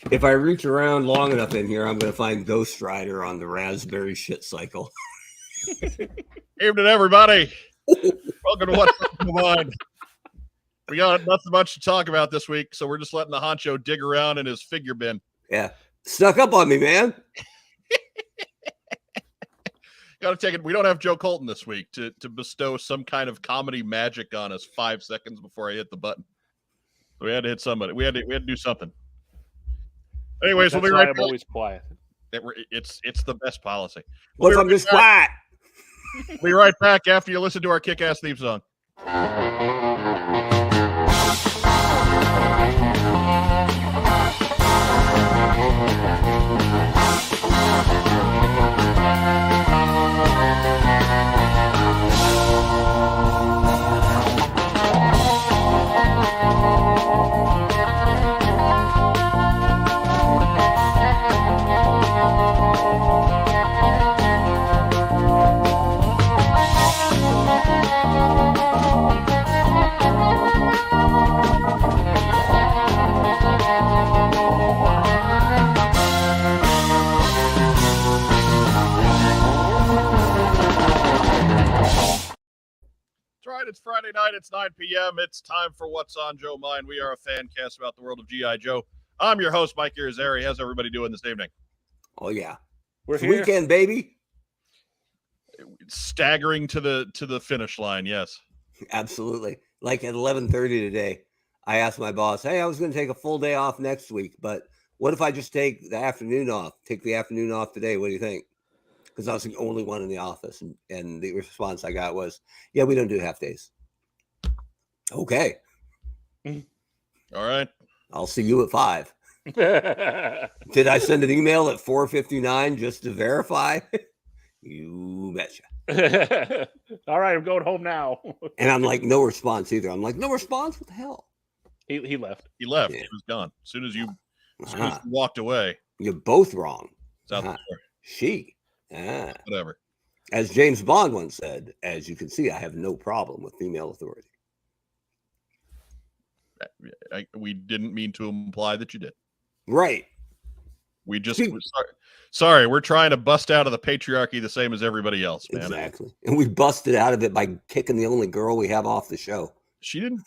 If I reach around long enough in here, I'm going to find Ghost Rider on the raspberry shit cycle. Evening, everybody. Welcome to What's on My Mind. We got nothing much to talk about this week, so we're just letting the honcho dig around in his figure bin. Yeah. Snuck up on me, man. Got to take it. We don't have Joe Colton this week to bestow some kind of comedy magic on us 5 seconds before I hit the button. So we had to hit somebody. We had to do something. Anyways, That's we'll be why right I'm back. always quiet. It's the best policy. What if I'm just quiet? We'll be right back after you listen to our kick-ass theme song. It's Friday night. It's 9 p.m. It's time for What's on Joe Mind. We are a fan cast about the world of G.I. Joe. I'm your host, Mike Irizarry. How's everybody doing this evening? Oh, yeah. We're here. Weekend, baby. Staggering to the finish line, yes. Absolutely. Like at 11:30 today, I asked my boss, hey, I was going to take a full day off next week, but what if I just take the afternoon off? Take the afternoon off today. What do you think? Because I was the only one in the office. And the response I got was, yeah, we don't do half days. Okay. All right. I'll see you at 5. Did I send an email at 4:59 just to verify? You betcha. All right, I'm going home now. And I'm like, no response either. I'm like, no response? What the hell? He left. He left. Yeah. He was gone. As soon as you walked away. You're both wrong. It's out the door. She. Whatever. As James Bond once said, as you can see, I have no problem with female authority. We didn't mean to imply that you did. Right. We just sorry. We're trying to bust out of the patriarchy the same as everybody else, man. Exactly. And we busted out of it by kicking the only girl we have off the show. She didn't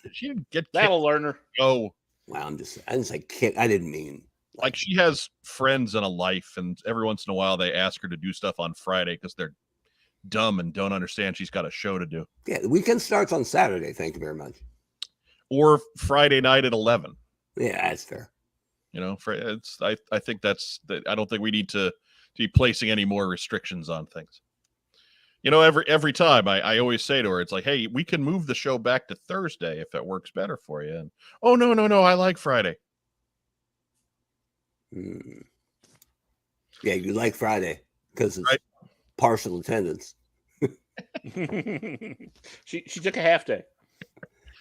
get That'll learn her. Oh. Wow, I didn't say kick. I didn't mean like she has friends and a life, and every once in a while they ask her to do stuff on Friday because they're dumb and don't understand she's got a show to do. Yeah, the weekend starts on Saturday. Thank you very much. Or Friday night at 11. Yeah, that's fair. You know, I think I don't think we need to be placing any more restrictions on things. You know, every time I always say to her, it's like, hey, we can move the show back to Thursday if it works better for you. And oh no, I like Friday. Yeah, you like Friday because it's partial attendance. She took a half day.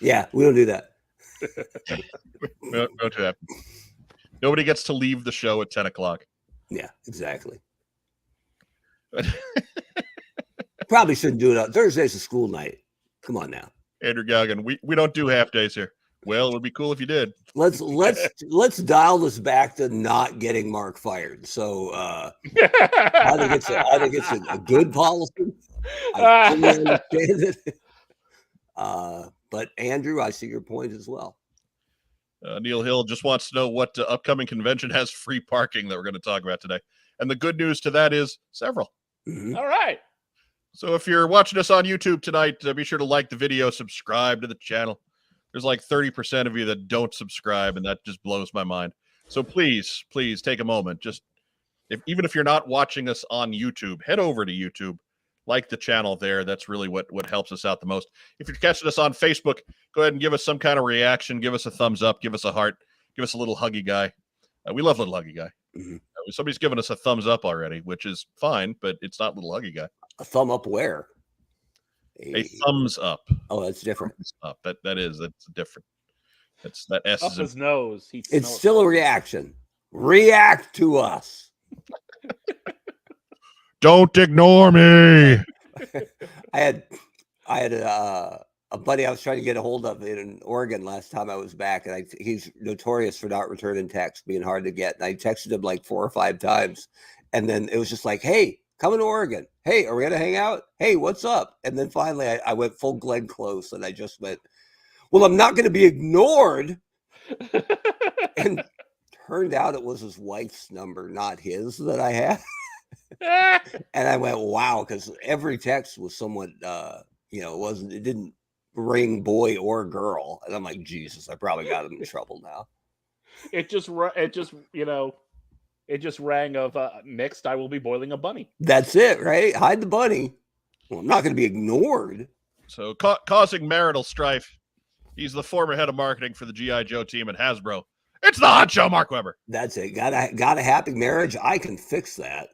Yeah, we don't do that. Don't do that. Nobody gets to leave the show at 10 o'clock. Yeah, exactly. Probably shouldn't do it. Thursday's a school night. Come on now. Andrew Goggin, we don't do half days here. Well, it would be cool if you did. Let's dial this back to not getting Mark fired. So I think it's a good policy. I fully understand it. But Andrew, I see your point as well. Neil Hill just wants to know what upcoming convention has free parking that we're going to talk about today. And the good news to that is several. Mm-hmm. All right. So if you're watching us on YouTube tonight, be sure to like the video, subscribe to the channel. There's like 30% of you that don't subscribe, and that just blows my mind. So please take a moment. Just even if you're not watching us on YouTube, head over to YouTube, like the channel there. That's really what helps us out the most. If you're catching us on Facebook, go ahead and give us some kind of reaction. Give us a thumbs up. Give us a heart. Give us a little huggy guy. We love little huggy guy. Mm-hmm. Somebody's given us a thumbs up already, which is fine, but it's not little huggy guy. A thumb up where? A thumbs up. Oh, that's different. Up. That's different. That's that S Up is his nose. It's still a reaction. React to us. Don't ignore me. I had a buddy I was trying to get a hold of in Oregon last time I was back, and he's notorious for not returning texts, being hard to get. And I texted him like 4 or 5 times, and then it was just like, "Hey, coming to Oregon. Hey, are we gonna hang out? Hey, what's up?" And then finally, I went full Glenn Close, and I just went, "Well, I'm not going to be ignored." And turned out it was his wife's number, not his, that I had. And I went, wow, because every text was somewhat, it didn't ring boy or girl. And I'm like, Jesus, I probably got him in trouble now. It just rang of next I will be boiling a bunny. That's it, right? Hide the bunny. Well, I'm not going to be ignored. So causing marital strife. He's the former head of marketing for the G.I. Joe team at Hasbro. It's the Hot Show, Mark Weber. That's it. Got a happy marriage. I can fix that.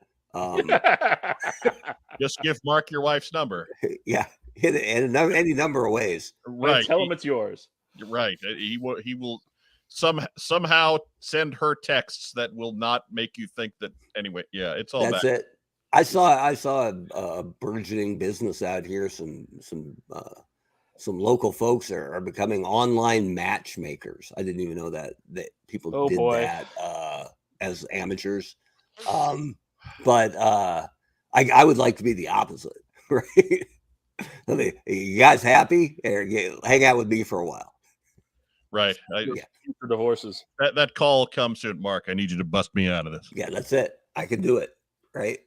Just give Mark your wife's number. Yeah, hit it in any number of ways. Right. Tell him it's yours. You're right. He will somehow send her texts that will not make you think that. Anyway, yeah, it's all That's that. it. I saw a burgeoning business out here. Some local folks are becoming online matchmakers. I didn't even know that people did that as amateurs. But I would like to be the opposite, right? You guys happy? Hang out with me for a while. Right. For divorces. That call comes soon, Mark. I need you to bust me out of this. Yeah, that's it. I can do it, right?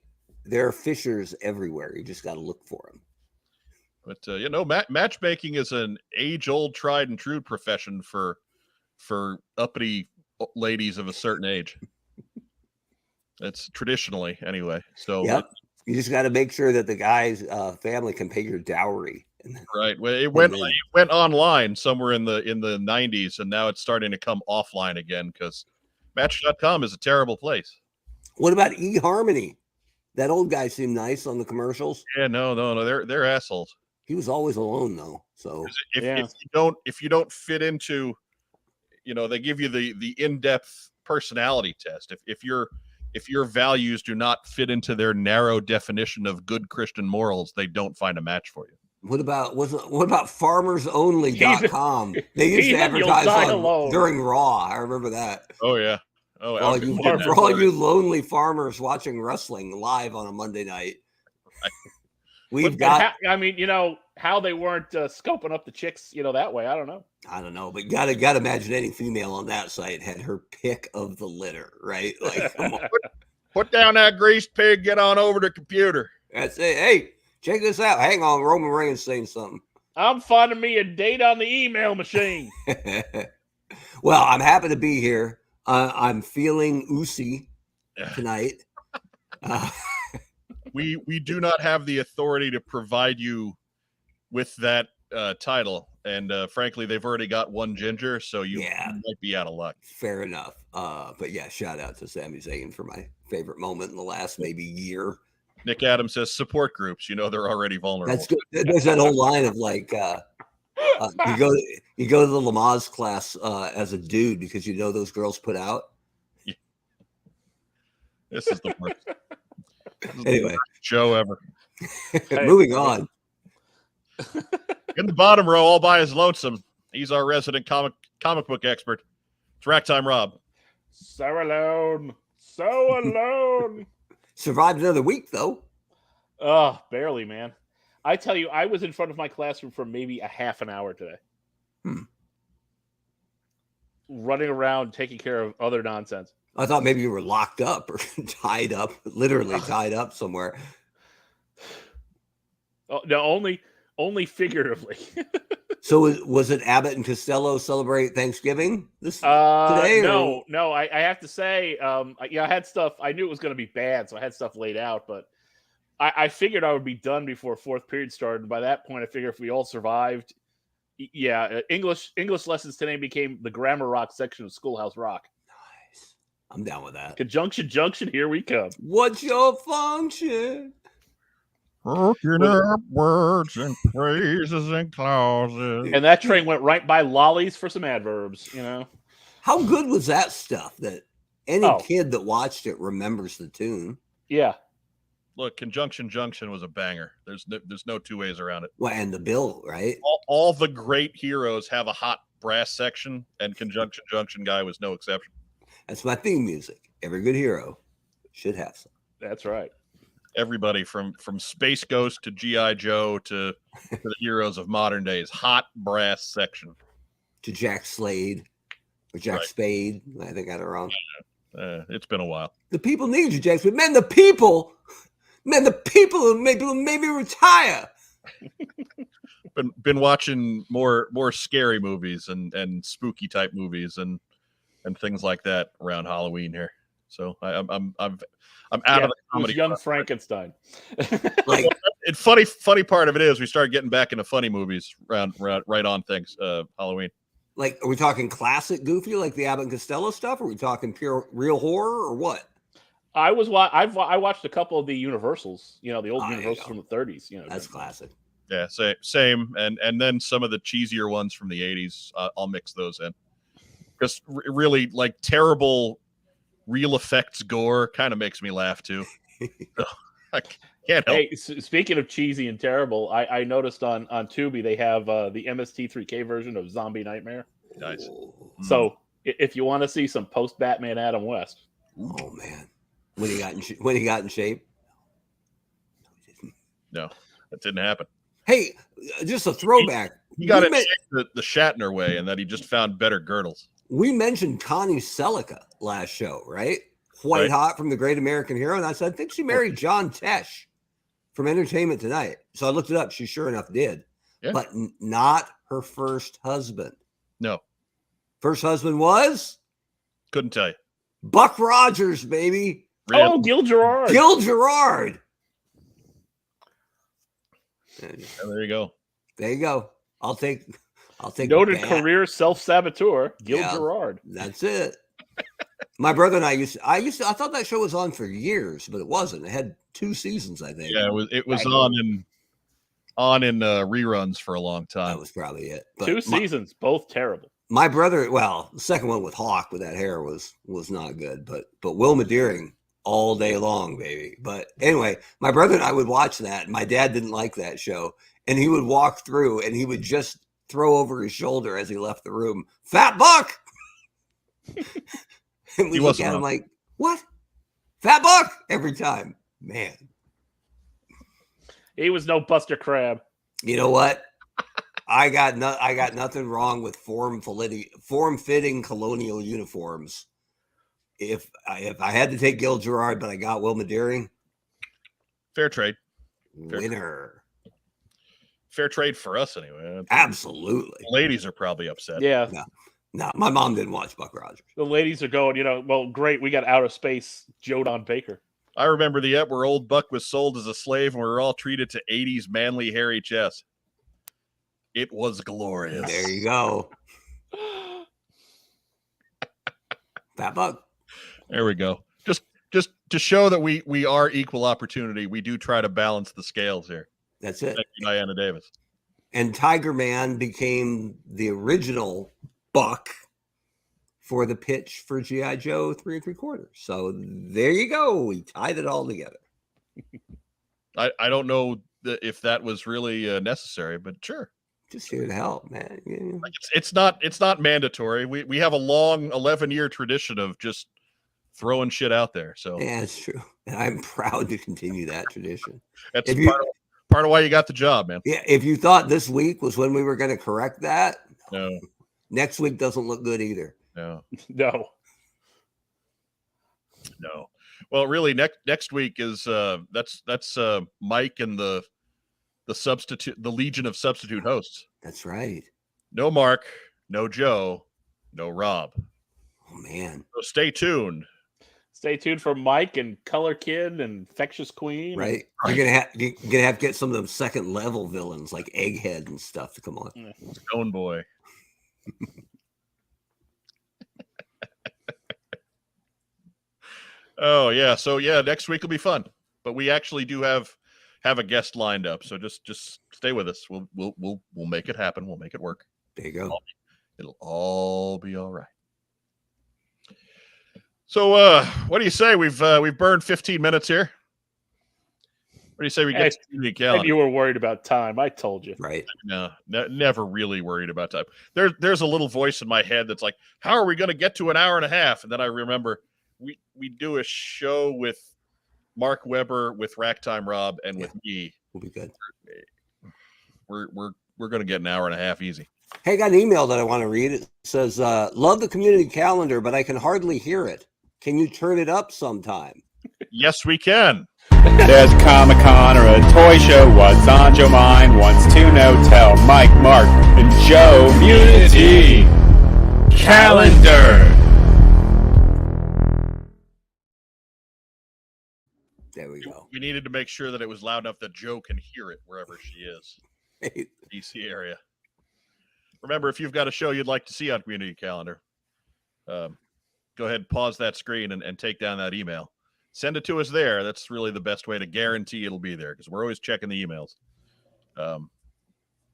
There are fishers everywhere. You just got to look for them. But matchmaking is an age-old, tried and true profession for uppity ladies of a certain age. It's traditionally anyway. So yep. You just got to make sure that the guy's family can pay your dowry. Right. Well, it went online somewhere in the 90s, and now it's starting to come offline again because Match.com is a terrible place. What about eHarmony? That old guy seemed nice on the commercials. Yeah, no, they're assholes. He was always alone though. So if you don't fit into, they give you the in-depth personality test. If your values do not fit into their narrow definition of good Christian morals, they don't find a match for you. What about farmersonly.com? They used to advertise during Raw. I remember that. Oh yeah. Oh, for all you lonely farmers watching wrestling live on a Monday night. How they weren't scoping up the chicks, that way. I don't know. But gotta imagine any female on that site had her pick of the litter, right? Like, come on. Put down that greased pig. Get on over to computer. That's it. Hey, check this out. Hang on, Roman Reigns saying something. I'm finding me a date on the email machine. Well, I'm happy to be here. I'm feeling oozy tonight. We do not have the authority to provide you with that title, and frankly, they've already got one ginger, so you might be out of luck. Fair enough. But yeah, shout out to Sami Zayn for my favorite moment in the last maybe year. Nick Adams says support groups. They're already vulnerable. That's good. There's that whole line of like, you go to the Lamaze class as a dude because those girls put out. Yeah. This is the worst. Anyway, show ever. Moving on. In the bottom row, all by his lonesome, he's our resident comic book expert. It's Rack Time Rob. So alone. Survived another week though. Oh, barely, man. I tell you, I was in front of my classroom for maybe a half an hour today. Running around, taking care of other nonsense. I thought maybe you were locked up or tied up, literally tied up somewhere. Oh, no, only figuratively. So was it Abbott and Costello celebrate Thanksgiving today? No. I have to say, I had stuff. I knew it was going to be bad, so I had stuff laid out. But I figured I would be done before fourth period started. And by that point, I figured if we all survived, English lessons today became the grammar rock section of Schoolhouse Rock. Nice. I'm down with that. Conjunction junction, here we come. What's your function? Hooking up words and phrases and clauses. And that train went right by lollies for some adverbs, How good was that stuff that any kid that watched it remembers the tune? Yeah. Look, Conjunction Junction was a banger. There's no two ways around it. Well, and the bill, right? All the great heroes have a hot brass section, and Conjunction Junction guy was no exception. That's my theme music. Every good hero should have some. That's right. Everybody from Space Ghost to G.I. Joe to the heroes of modern days, hot brass section. To Jack Slade or Jack Spade. I think I got it wrong. It's been a while. The people need you, Jack Spade. Man, the people who made me retire. Been watching more scary movies and spooky type movies and things like that around Halloween here. So I'm out of the comedy. Young Frankenstein. Like, funny part of it is we started getting back into funny movies right on things Halloween. Like, are we talking classic Goofy, like the Abbott and Costello stuff? Or are we talking pure real horror, or what? I watched a couple of the Universals. You know, the old Universals from the 30s. You know, that's classic. Yeah, same, and then some of the cheesier ones from the 80s. I'll mix those in because really like terrible real effects gore kind of makes me laugh too. I can't help. Hey, speaking of cheesy and terrible, I noticed on Tubi they have the MST3K version of Zombie Nightmare. Nice. So if you want to see some post Batman Adam West, oh man, when he got in shape. No, that didn't happen. Hey, just a throwback. He got it the Shatner way, and that he just found better girdles. We mentioned Connie Selica last show, right? White Hot from The Great American Hero. And I said, I think she married John Tesh from Entertainment Tonight. So I looked it up. She sure enough did. Yeah. But not her first husband. No. First husband was? Couldn't tell you. Buck Rogers, baby. Really? Oh, Gil Gerard. Gil Gerard. And there you go. There you go. I'll take noted career self-saboteur, Gil Gerard. That's it. My brother and I thought that show was on for years, but it wasn't. It had 2 seasons, I think. Yeah, it was on in reruns for a long time. That was probably it. But 2 seasons, both terrible. My brother, well, the second one with Hawk with that hair was not good, but Wilma Deering all day long, baby. But anyway, my brother and I would watch that. And my dad didn't like that show, and he would walk through and he would just throw over his shoulder as he left the room, "Fat Buck." And we look at him like, "What? Fat Buck?" Every time, man. He was no Buster Crabbe. You know what? I got nothing wrong with form-fitting colonial uniforms. If I had to take Gil Gerard, but I got Wilma Deering, fair trade. Winner. Fair trade for us anyway. Absolutely. The ladies are probably upset. Yeah. No, my mom didn't watch Buck Rogers. The ladies are going, well, great. We got out of space Joe Don Baker. I remember the ep where old Buck was sold as a slave and we were all treated to 80s manly hairy chest. It was glorious. There you go. Fat Buck. There we go. Just to show that we are equal opportunity, we do try to balance the scales here. That's it. Thank you, Diana Davis. And Tiger Man became the original Buck for the pitch for G.I. Joe 3 3/4. So there you go. We tied it all together. I don't know if that was really necessary, but sure. Just here to help, man. Yeah. It's not mandatory. We have a long 11-year tradition of just throwing shit out there. So yeah, it's true. And I'm proud to continue that tradition. That's part of why you got the job, man. Yeah. If you thought this week was when we were going to correct that, no. Next week doesn't look good either. No. Well, really, next week is that's Mike and the Legion of substitute hosts. That's right. No Mark, no Joe, no Rob. Oh man. So stay tuned. Stay tuned for Mike and Color Kid and Infectious Queen. Right. You're gonna have to get some of those second level villains like Egghead and stuff to come on. Stone Boy. Oh yeah. So yeah, next week will be fun. But we actually do have a guest lined up. So just stay with us. We'll make it happen. We'll make it work. There you go. It'll all be all right. So what do you say? We've burned 15 minutes here. What do you say we Hey, get to community calendar? Maybe you were worried about time. I told you. Right. No, never really worried about time. There's a little voice in my head that's like, how are we going to get to an hour and a half? And then I remember we do a show with Mark Weber, with Racktime Rob, and with me. We'll be good. We're going to get an hour and a half easy. Hey, I got an email that I want to read. It says, love the community calendar, but I can hardly hear it. Can you turn it up sometime? Yes, we can. There's a Comic-Con or a toy show. What's on Joe mind? Wants to know. Tell Mike, Mark, and Joe. Community calendar. There we go. We needed to make sure that it was loud enough that Joe can hear it wherever she is. DC area. Remember, if you've got a show you'd like to see on community calendar, go ahead and pause that screen and take down that email. Send it to us there. That's really the best way to guarantee it'll be there, because we're always checking the emails.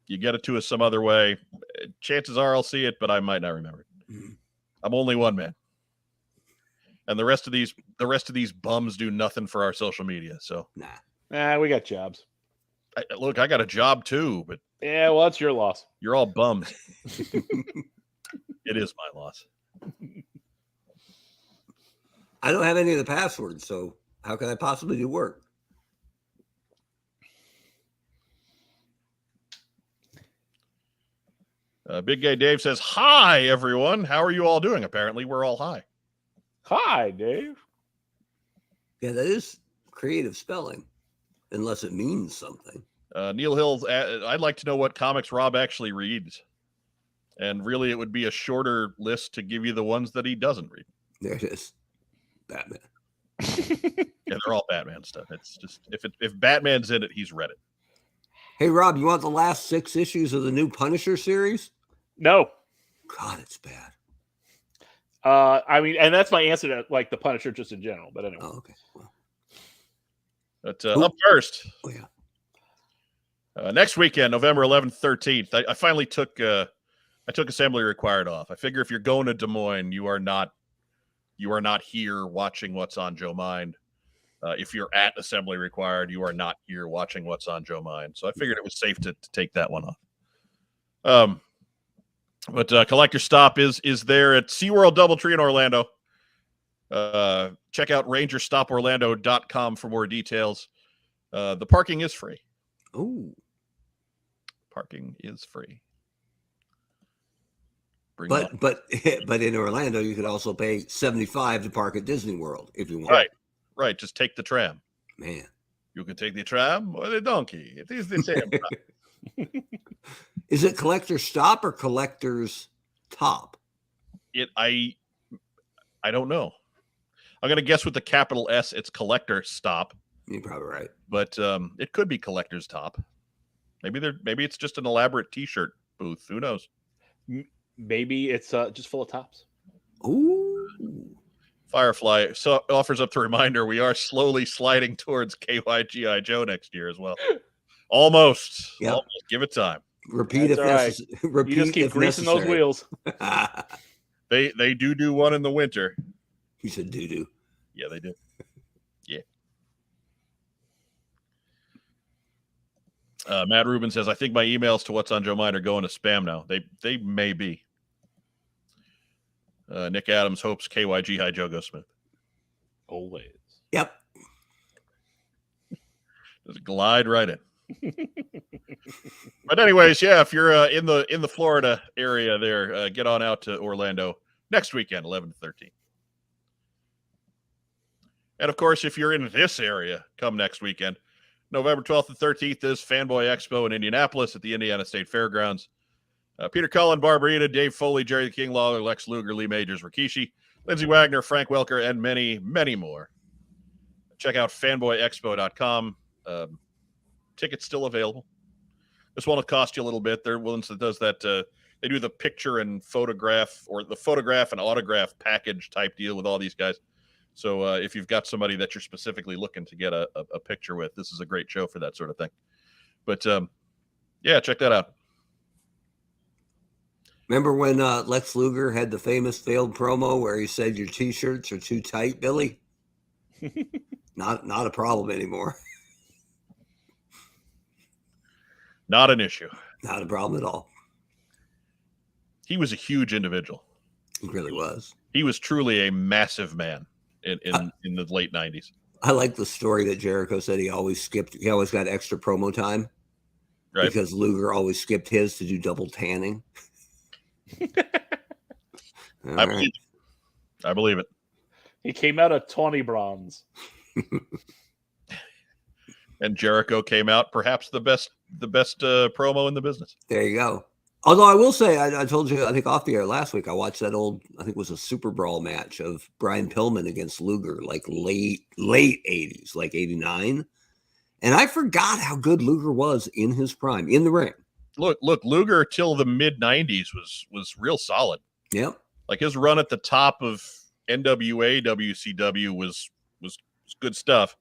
You get it to us some other way, chances are I'll see it, but I might not remember it. Mm-hmm. I'm only one man, and the rest of these bums do nothing for our social media. So Nah, we got jobs. Look, I got a job too, but Yeah, well, that's your loss. you're all bums. It is my loss. I don't have any of the passwords, so how can I possibly do work? Big Gay Dave says, hi, everyone. How are you all doing? Apparently, we're all high. Hi, Dave. Yeah, that is creative spelling, unless it means something. Neil Hill, I'd like to know what comics Rob actually reads. And really, it would be a shorter list to give you the ones that he doesn't read. There it is. Batman. Yeah, they're all Batman stuff. It's just, if Batman's in it, he's read it. Hey, Rob, you want the last 6 issues of the new Punisher series? No. God, it's bad. I mean, and that's my answer to like the Punisher just in general. But anyway. Oh, okay. Well, But up first, oh, yeah. next weekend, November 11th, 13th, I finally took assembly required off. I figure if you're going to Des Moines, you are not here watching what's on Joe Mind. If you're at assembly required, you are not here watching what's on Joe Mind. So I figured it was safe to take that one off. But Collector Stop is there at SeaWorld Doubletree in Orlando. Check out rangerstoporlando.com for more details. The parking is free. Oh, Parking is free. but in Orlando, you could also pay $75 to park at Disney World if you want. Right. Just take the tram. Man, You can take the tram or the donkey. It is the same. is it Collector Stop or Collector's Top? I don't know. I'm gonna guess with the capital S, it's Collector Stop, You're probably right. but it could be Collector's Top. Maybe it's just an elaborate T-shirt booth. Who knows? Maybe it's just full of tops. Ooh. Firefly offers up the reminder we are slowly sliding towards KYGI Joe next year as well. Almost. Yep. Almost. Give it time. Repeat That's if all right. necessary. Repeat You just keep if greasing necessary. those wheels. They do one in the winter. You said doo-doo. Yeah, they do. Yeah. Matt Rubin says, I think my emails to What's on Joe Mind are going to spam now. They may be. Nick Adams hopes KYG High Joe goes smooth. Always. Yep. Just glide right in. But anyways, yeah, if you're in the Florida area there, get on out to Orlando next weekend, 11 to 13. And of course, if you're in this area, come next weekend. November 12th and 13th is Fanboy Expo in Indianapolis at the Indiana State Fairgrounds. Peter Cullen, Barbarita, Dave Foley, Jerry the King Lawler, Lex Luger, Lee Majors, Rikishi, Lindsey Wagner, Frank Welker, and many, many more. Check out fanboyexpo.com. Tickets still available. This one will cost you a little bit. They're ones that does that. They do the picture and photograph, or the photograph and autograph package type deal with all these guys. So if you've got somebody that you're specifically looking to get a picture with, this is a great show for that sort of thing. But yeah, check that out. Remember when Lex Luger had the famous failed promo where he said your T-shirts are too tight, Billy? Not a problem anymore. Not an issue. Not a problem at all. He was a huge individual. He really was. He was truly a massive man in the late 90s. I like the story that Jericho said he always got extra promo time. Right. Because Luger always skipped his to do double tanning. I believe it. He came out of Tawny Bronze. And Jericho came out perhaps the best promo in the business. There you go. Although I will say, I told you, I think off the air last week, I watched that old, I think it was a Super Brawl match of Brian Pillman against Luger, like late 80s, like 89. And I forgot how good Luger was in his prime, in the ring. Look, Luger till the mid 90s was real solid. Yep. Like his run at the top of NWA, WCW was good stuff.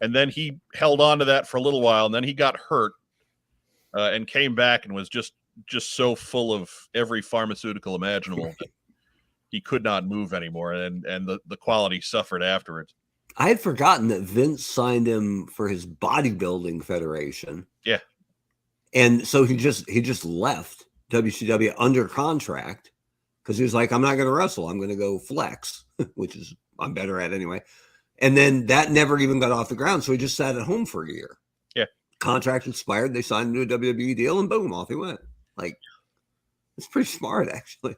And then he held on to that for a little while, and then he got hurt and came back and was just so full of every pharmaceutical imaginable that he could not move anymore, and the quality suffered afterwards. I had forgotten that Vince signed him for his bodybuilding federation. Yeah. And so he just left WCW under contract because he was like, I'm not going to wrestle. I'm going to go flex, which is I'm better at anyway. And then that never even got off the ground. So he just sat at home for a year. Yeah. Contract expired. They signed him to a WWE deal and boom, off he went. Like, it's pretty smart, actually.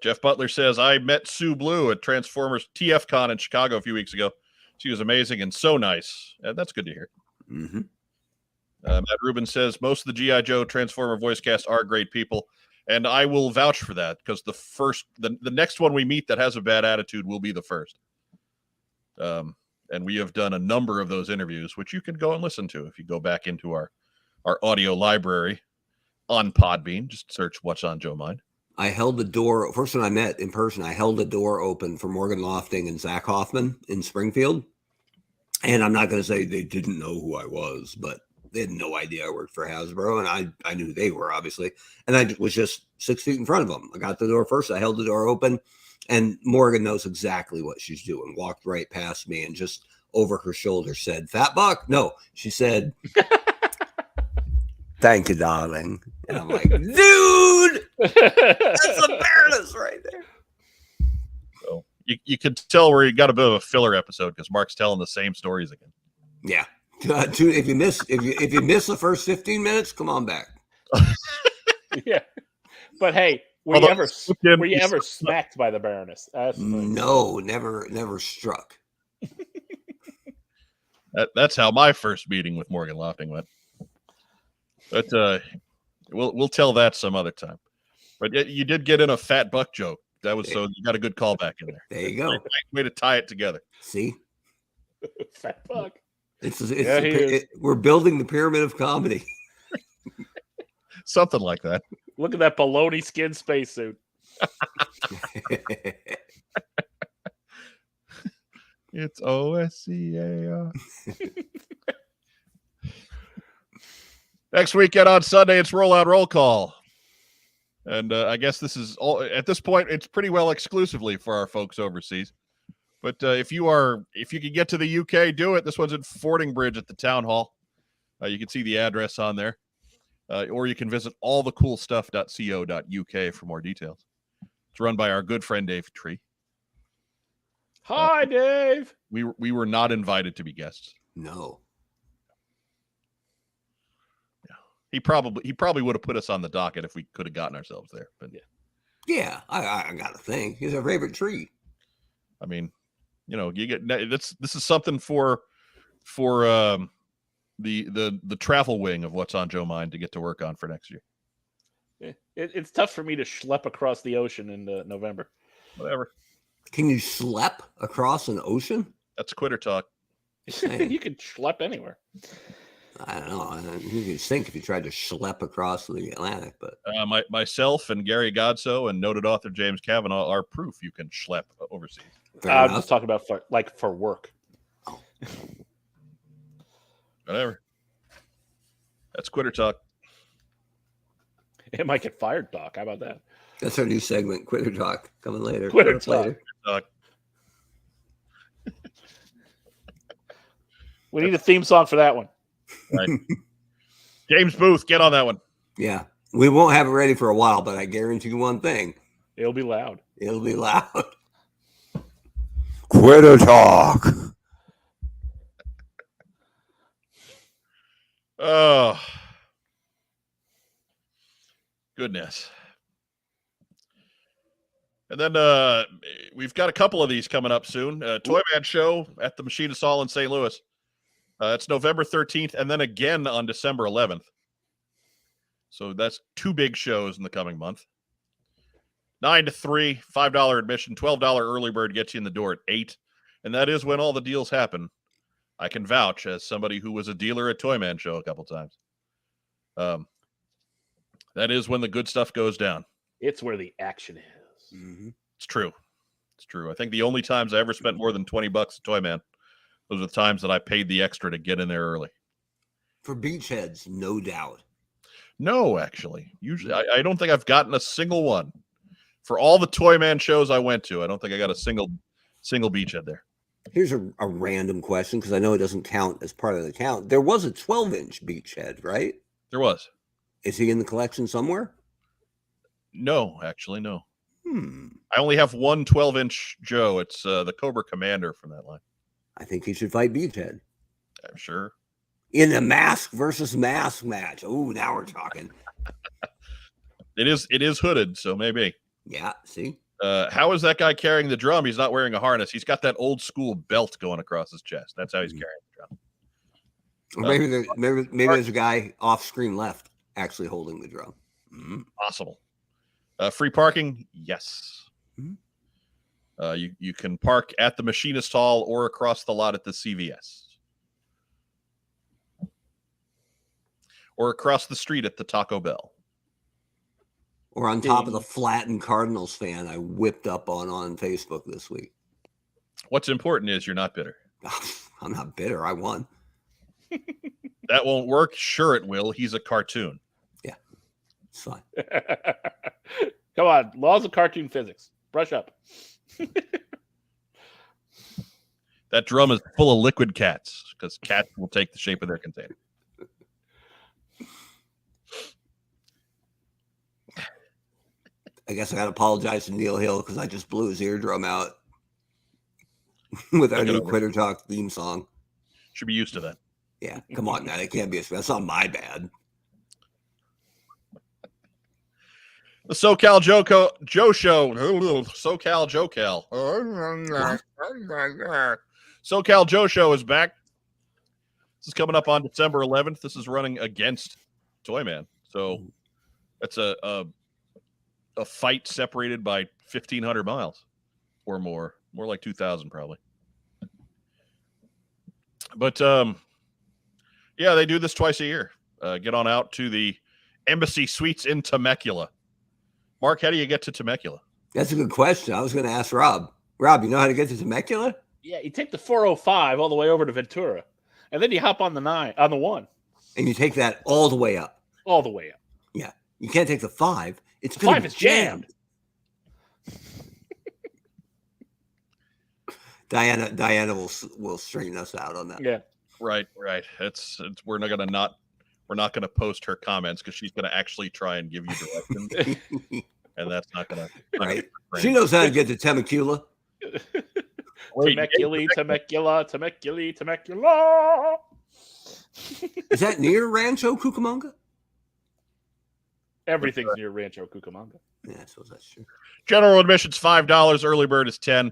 Jeff Butler says, I met Sue Blue at Transformers TFCon in Chicago a few weeks ago. She was amazing and so nice. That's good to hear. Mm-hmm. Matt Rubin says, most of the G.I. Joe Transformer voice cast are great people. And I will vouch for that because the next one we meet that has a bad attitude will be the first. And we have done a number of those interviews, which you can go and listen to if you go back into our audio library on Podbean. Just search What's on Joe Mind. I held the door. First one I met in person, I held the door open for Morgan Lofting and Zach Hoffman in Springfield. And I'm not going to say they didn't know who I was, but they had no idea I worked for Hasbro. And I knew they were, obviously. And I was just 6 feet in front of them. I got the door first. I held the door open. And Morgan knows exactly what she's doing. Walked right past me and just over her shoulder said, "Fat Buck." No, she said, "Thank you, darling." And I'm like, dude, that's a Baroness right there. So you could tell where you got a bit of a filler episode because Mark's telling the same stories again. Yeah. If you miss the first 15 minutes, come on back. Yeah. But hey, were you ever smacked by the Baroness? No, never struck. That's how my first meeting with Morgan Lofting went. But we'll tell that some other time. But you did get in a Fat Buck joke. That was so you got a good callback in there. There you go. Nice way to tie it together. See, Fat Buck. We're building the pyramid of comedy. Something like that. Look at that baloney skin spacesuit. It's OSCAR. Next weekend on Sunday, it's Rollout Roll Call. And I guess this is all at this point, it's pretty well exclusively for our folks overseas. But if you can get to the UK, do it. This one's in Fordingbridge at the town hall. You can see the address on there. Or you can visit allthecoolstuff.co.uk for more details. It's run by our good friend Dave Tree. Hi, Dave. We were not invited to be guests. No. Yeah. He probably would have put us on the docket if we could have gotten ourselves there. But yeah, I gotta think. He's our favorite tree. I mean, you get this is something for the travel wing of What's on Joe Mind to get to work on for next year. It's tough for me to schlep across the ocean in November. Whatever. Can you schlep across an ocean? That's quitter talk. You can schlep anywhere. I don't know. You can think if you tried to schlep across the Atlantic, but myself and Gary Godso and noted author James Kavanaugh are proof you can schlep overseas. I'm just talking about for work. Oh. Whatever. That's quitter talk. It might get fired, Doc. How about that? That's our new segment, Quitter Talk, coming later. Quitter Talk. Later. We need a theme song for that one. Right. James Booth, get on that one. Yeah. We won't have it ready for a while, but I guarantee you one thing. It'll be loud. It'll be loud. Quitter talk. Oh, goodness. And then we've got a couple of these coming up soon. Toy Man Show at the Machinist Hall in St. Louis. It's November 13th and then again on December 11th. So that's 2 big shows in the coming month. 9 to 3, $5 admission, $12 early bird gets you in the door at 8. And that is when all the deals happen. I can vouch as somebody who was a dealer at Toy Man Show a couple times. That is when the good stuff goes down. It's where the action is. Mm-hmm. It's true. It's true. I think the only times I ever spent more than $20 at Toy Man, those are the times that I paid the extra to get in there early. For beachheads, no doubt. No, actually. Usually, I don't think I've gotten a single one. For all the Toy Man shows I went to, I don't think I got a single beachhead there. Here's a random question, because I know it doesn't count as part of the count. There was a 12-inch beachhead, right? There was. Is he in the collection somewhere? No, actually, no. I I only have one 12-inch Joe. It's the Cobra Commander from that line. think he should fight Beachhead I'm sure. in a mask versus mask match. Oh, now we're talking. It is hooded, so maybe. Yeah, see? How is that guy carrying the drum? He's not wearing a harness. He's got that old school belt going across his chest. That's how he's carrying the drum. Or maybe there's a guy off screen left actually holding the drum. Possible. Free parking? Yes. You can park at the Machinist Hall or across the lot at the CVS. Or across the street at the Taco Bell. Or on top of the flattened Cardinals fan I whipped up on Facebook this week. What's important is you're not bitter. I'm not bitter. I won. That won't work. Sure it will. He's a cartoon. Yeah, it's fine. Come on, laws of cartoon physics. Brush up. That drum is full of liquid cats because cats will take the shape of their container. I guess I got to apologize to Neil Hill because I just blew his eardrum out with our new Quitter Talk theme song. Should be used to that. Yeah, come on, man. It can't be that's not my bad. The SoCal Joe Show. SoCal Joe Cal. SoCal Joe Show is back. This is coming up on December 11th. This is running against Toy Man. So that's a fight separated by 1,500 miles or more. More like 2,000 probably. But yeah, they do this twice a year. Get on out to the Embassy Suites in Temecula. Mark, how do you get to Temecula? That's a good question. I was going to ask Rob. Rob, you know how to get to Temecula? Yeah, you take the 405 all the way over to Ventura, and then you hop on the 1. And you take that all the way up. All the way up. Yeah. You can't take the 5. It's The going 5 to be is jammed. Diana will straighten us out on that. Yeah. Right. It's we're not gonna post her comments because she's gonna actually try and give you directions, and that's not gonna. Right. She knows how to get to Temecula. Temecula. Is that near Rancho Cucamonga? Everything's near Rancho Cucamonga. Yeah, I suppose that's true. General admission's $5. Early bird is $10.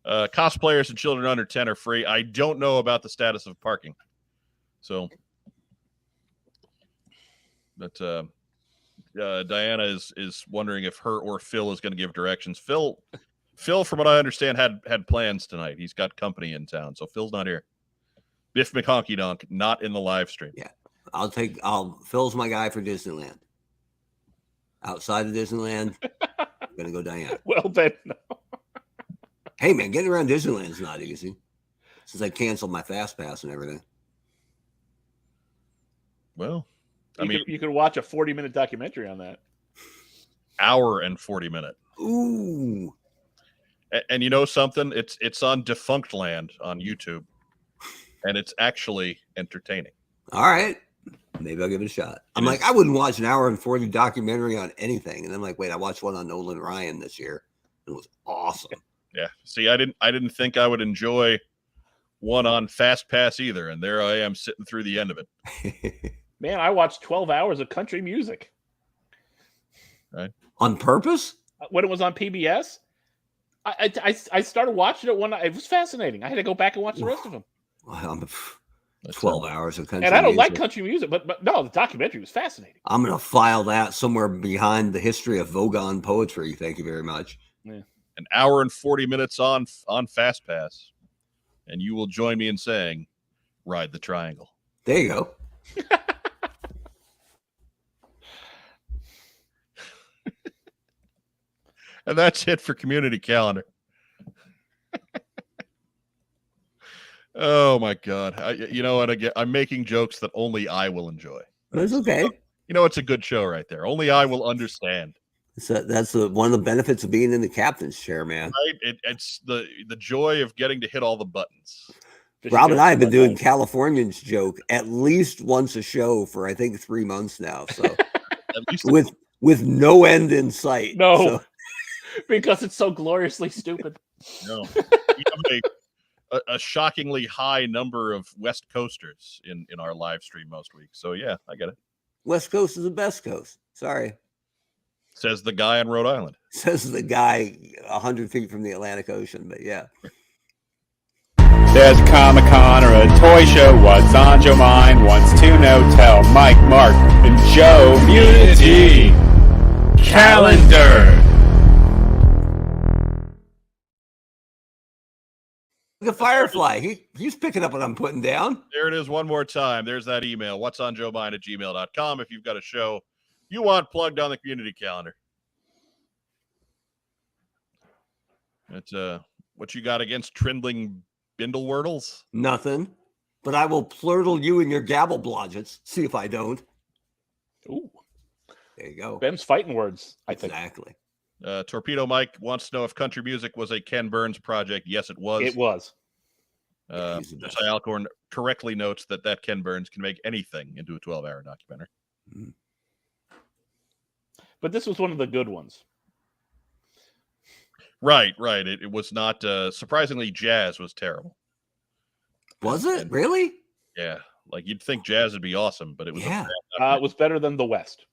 Cosplayers and children under 10 are free. I don't know about the status of parking. So, but Diana is wondering if her or Phil is going to give directions. Phil, from what I understand, had plans tonight. He's got company in town, so Phil's not here. Biff McHonky Donk, not in the live stream. Yeah, Phil's my guy for Disneyland. Outside of Disneyland, I'm gonna go Diana. Well, then, no. Hey, man, getting around Disneyland is not easy since I canceled my Fast Pass and everything. Well, you could watch a 40-minute documentary on that. Hour and 40 minute. Ooh. And you know something? It's on Defunct Land on YouTube, and it's actually entertaining. All right. Maybe I'll give it a shot. I'm like, I wouldn't watch an hour and 40 documentary on anything. And I'm like, wait, I watched one on Nolan Ryan this year. It was awesome. Yeah. See, I didn't think I would enjoy one on Fast Pass either, and there I am sitting through the end of it. Man, I watched 12 hours of country music. Right. On purpose? When it was on PBS, I started watching it one night. It was fascinating. I had to go back and watch the rest of them. Well, 12 hours of country And I don't music. like country music, but no, the documentary was fascinating. I'm going to file that somewhere behind the history of Vogon poetry. Thank you very much. Yeah. An hour and 40 minutes on Fast Pass, and you will join me in saying, "Ride the triangle." There you go. And that's it for community calendar. Oh my God! You know what? I'm making jokes that only I will enjoy. That's okay. You know, it's a good show right there. Only I will understand. So that's one of the benefits of being in the captain's chair, man. Right? It's the joy of getting to hit all the buttons. Rob and I have been doing Californians joke at least once a show for I think 3 months now. So At least with no end in sight. No, So, because it's so gloriously stupid. no. We have a shockingly high number of West Coasters in our live stream most weeks. So yeah, I get it. West Coast is the best coast. Sorry. Says the guy in Rhode Island. Says the guy 100 feet from the Atlantic Ocean. But yeah. There's a Comic-Con or a toy show. What's on your mind? Wants to know? Tell Mike, Mark, and Joe. Community calendar. Look at Firefly. He's picking up what I'm putting down. There it is one more time. There's that email. whatsonjoemind@gmail.com if you've got a show you want plugged on the community calendar. It's what you got against trindling bindlewordles? Nothing. But I will plurtle you in your gabble blodgets. See if I don't. Ooh, There you go. Ben's fighting words, I think. Exactly. Torpedo Mike wants to know if country music was a Ken Burns project. Yes, it was. It was. He's the best. Josiah Alcorn correctly notes that Ken Burns can make anything into a 12-hour documentary. Mm. But this was one of the good ones. Right. It was not surprisingly. Jazz was terrible. Was it? Really? Yeah, like you'd think Jazz would be awesome, but it was. Yeah. It was better than The West.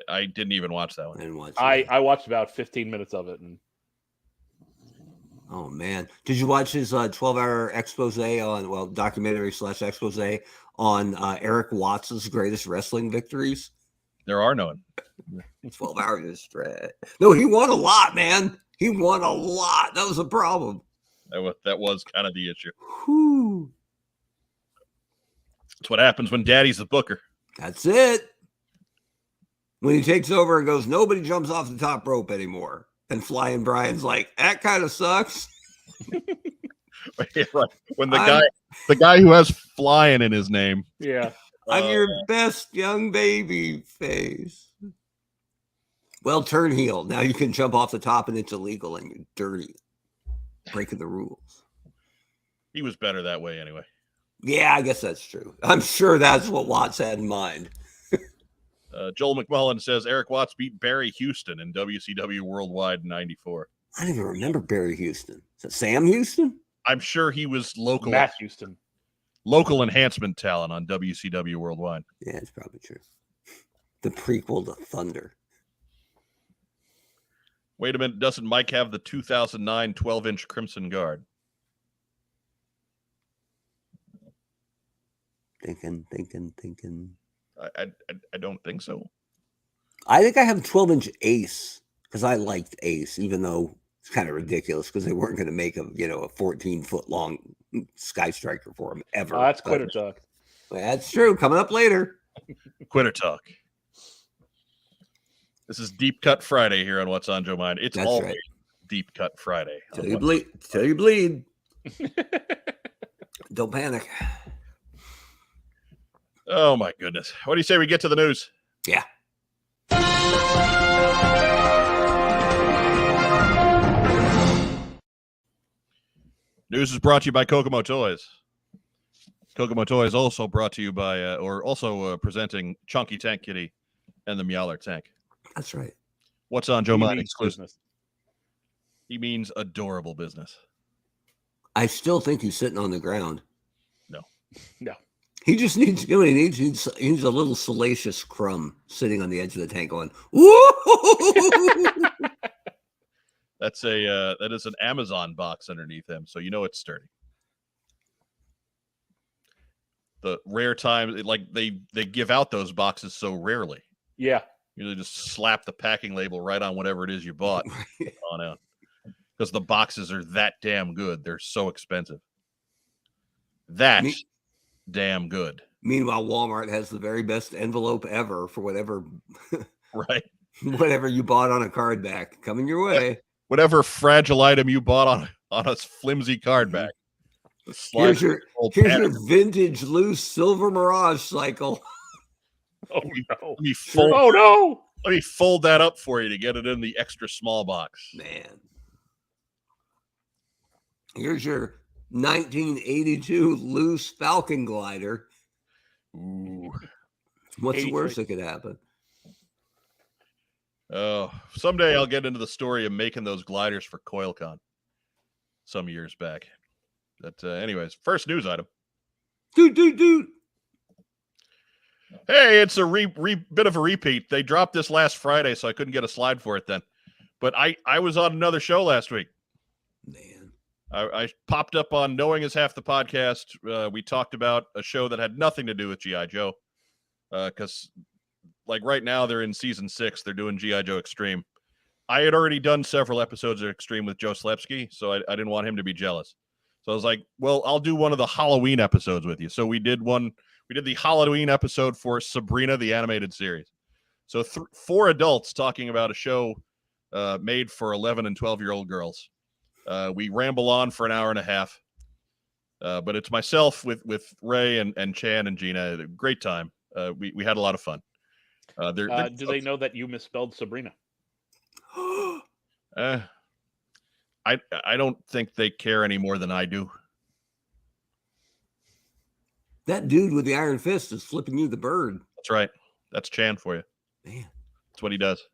I didn't even watch that I one. didn't watch I watched about 15 minutes of it, and Oh man, did you watch his 12-hour expose on documentary / expose on Eric Watts's greatest wrestling victories? There are none. 12 hours straight. No, he won a lot, man. He won a lot. That was a problem. That was kind of the issue. Whew. That's what happens when Daddy's the booker. That's it. When he takes over and goes, nobody jumps off the top rope anymore. And Flying Brian's like, that kind of sucks. Yeah, right. When the guy who has flying in his name. yeah. I'm your best young baby face. Well, turn heel. Now you can jump off the top and it's illegal and you're dirty. Breaking the rules. He was better that way anyway. Yeah, I guess that's true. I'm sure that's what Watts had in mind. Joel McMullen says Eric Watts beat Barry Houston in WCW Worldwide in '94. I don't even remember Barry Houston. Is that Sam Houston? I'm sure he was local enhancement talent on WCW Worldwide. Yeah, it's probably true. The prequel to Thunder. Wait a minute. Doesn't Mike have the 2009 12-inch Crimson Guard? Thinking. I don't think so. I think I have a 12-inch Ace because I liked Ace, even though it's kind of ridiculous because they weren't going to make a 14-foot long Sky Striker for him ever. That's quitter talk. That's true. Coming up later. Quitter talk. This is Deep Cut Friday here on What's on Joe Mind. It's always right. Deep Cut Friday. Till you bleed. Till you bleed. Don't panic. Oh my goodness. What do you say we get to the news? Yeah. News is brought to you by Kokomo Toys. Kokomo Toys also brought to you by, presenting Chunky Tank Kitty and the Meowler Tank. That's right. What's on Joe He Mind means exclusive? business. He means adorable business. I still think he's sitting on the ground. No. He just needs, you know what he needs? He needs a little salacious crumb sitting on the edge of the tank going, woo! That is an Amazon box underneath him, so you know it's sturdy. The rare times, like they give out those boxes so rarely. Yeah. You just slap the packing label right on whatever it is you bought on out, because the boxes are that damn good. They're so expensive. That's damn good. Meanwhile, Walmart has the very best envelope ever for whatever Right. whatever you bought on a card back coming your way. Whatever fragile item you bought on a flimsy card back. Here's your vintage loose silver Mirage cycle. Oh no. Let me fold that up for you to get it in the extra small box. Man. Here's your 1982 loose Falcon glider. Ooh. What's the worst that could happen? Oh, someday I'll get into the story of making those gliders for CoilCon some years back. But anyways, first news item. Dude. Hey, it's a bit of a repeat. They dropped this last Friday, so I couldn't get a slide for it then. But I was on another show last week. Man. I popped up on Knowing Is Half the Podcast. We talked about a show that had nothing to do with G.I. Joe. Because, like, right now they're in season 6. They're doing G.I. Joe Extreme. I had already done several episodes of Extreme with Joe Slepsky, so I didn't want him to be jealous. So I was like, well, I'll do one of the Halloween episodes with you. So we did the Halloween episode for Sabrina, the animated series. So 4 adults talking about a show made for 11 and 12-year-old girls. We ramble on for an hour and a half. But it's myself with Ray and Chan and Gina. A great time. We had a lot of fun. Do they know that you misspelled Sabrina? I don't think they care any more than I do. That dude with the iron fist is flipping you the bird. That's right. That's Chan for you. Man. That's what he does.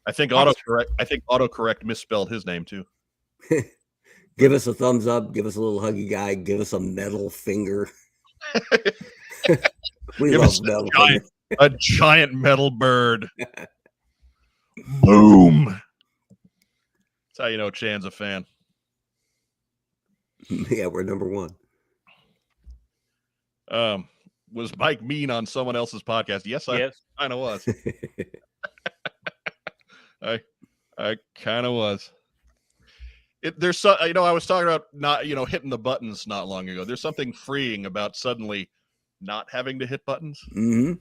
I think autocorrect misspelled his name too. Give us a thumbs up. Give us a little huggy guy. Give us a metal finger. We Give love us metal a giant metal bird. Boom. That's how you know Chan's a fan. Yeah, we're number 1. Was Mike mean on someone else's podcast? Yes, I kind of was. I kind of was. There's so, I was talking about not, hitting the buttons not long ago. There's something freeing about suddenly not having to hit buttons. Mm-hmm.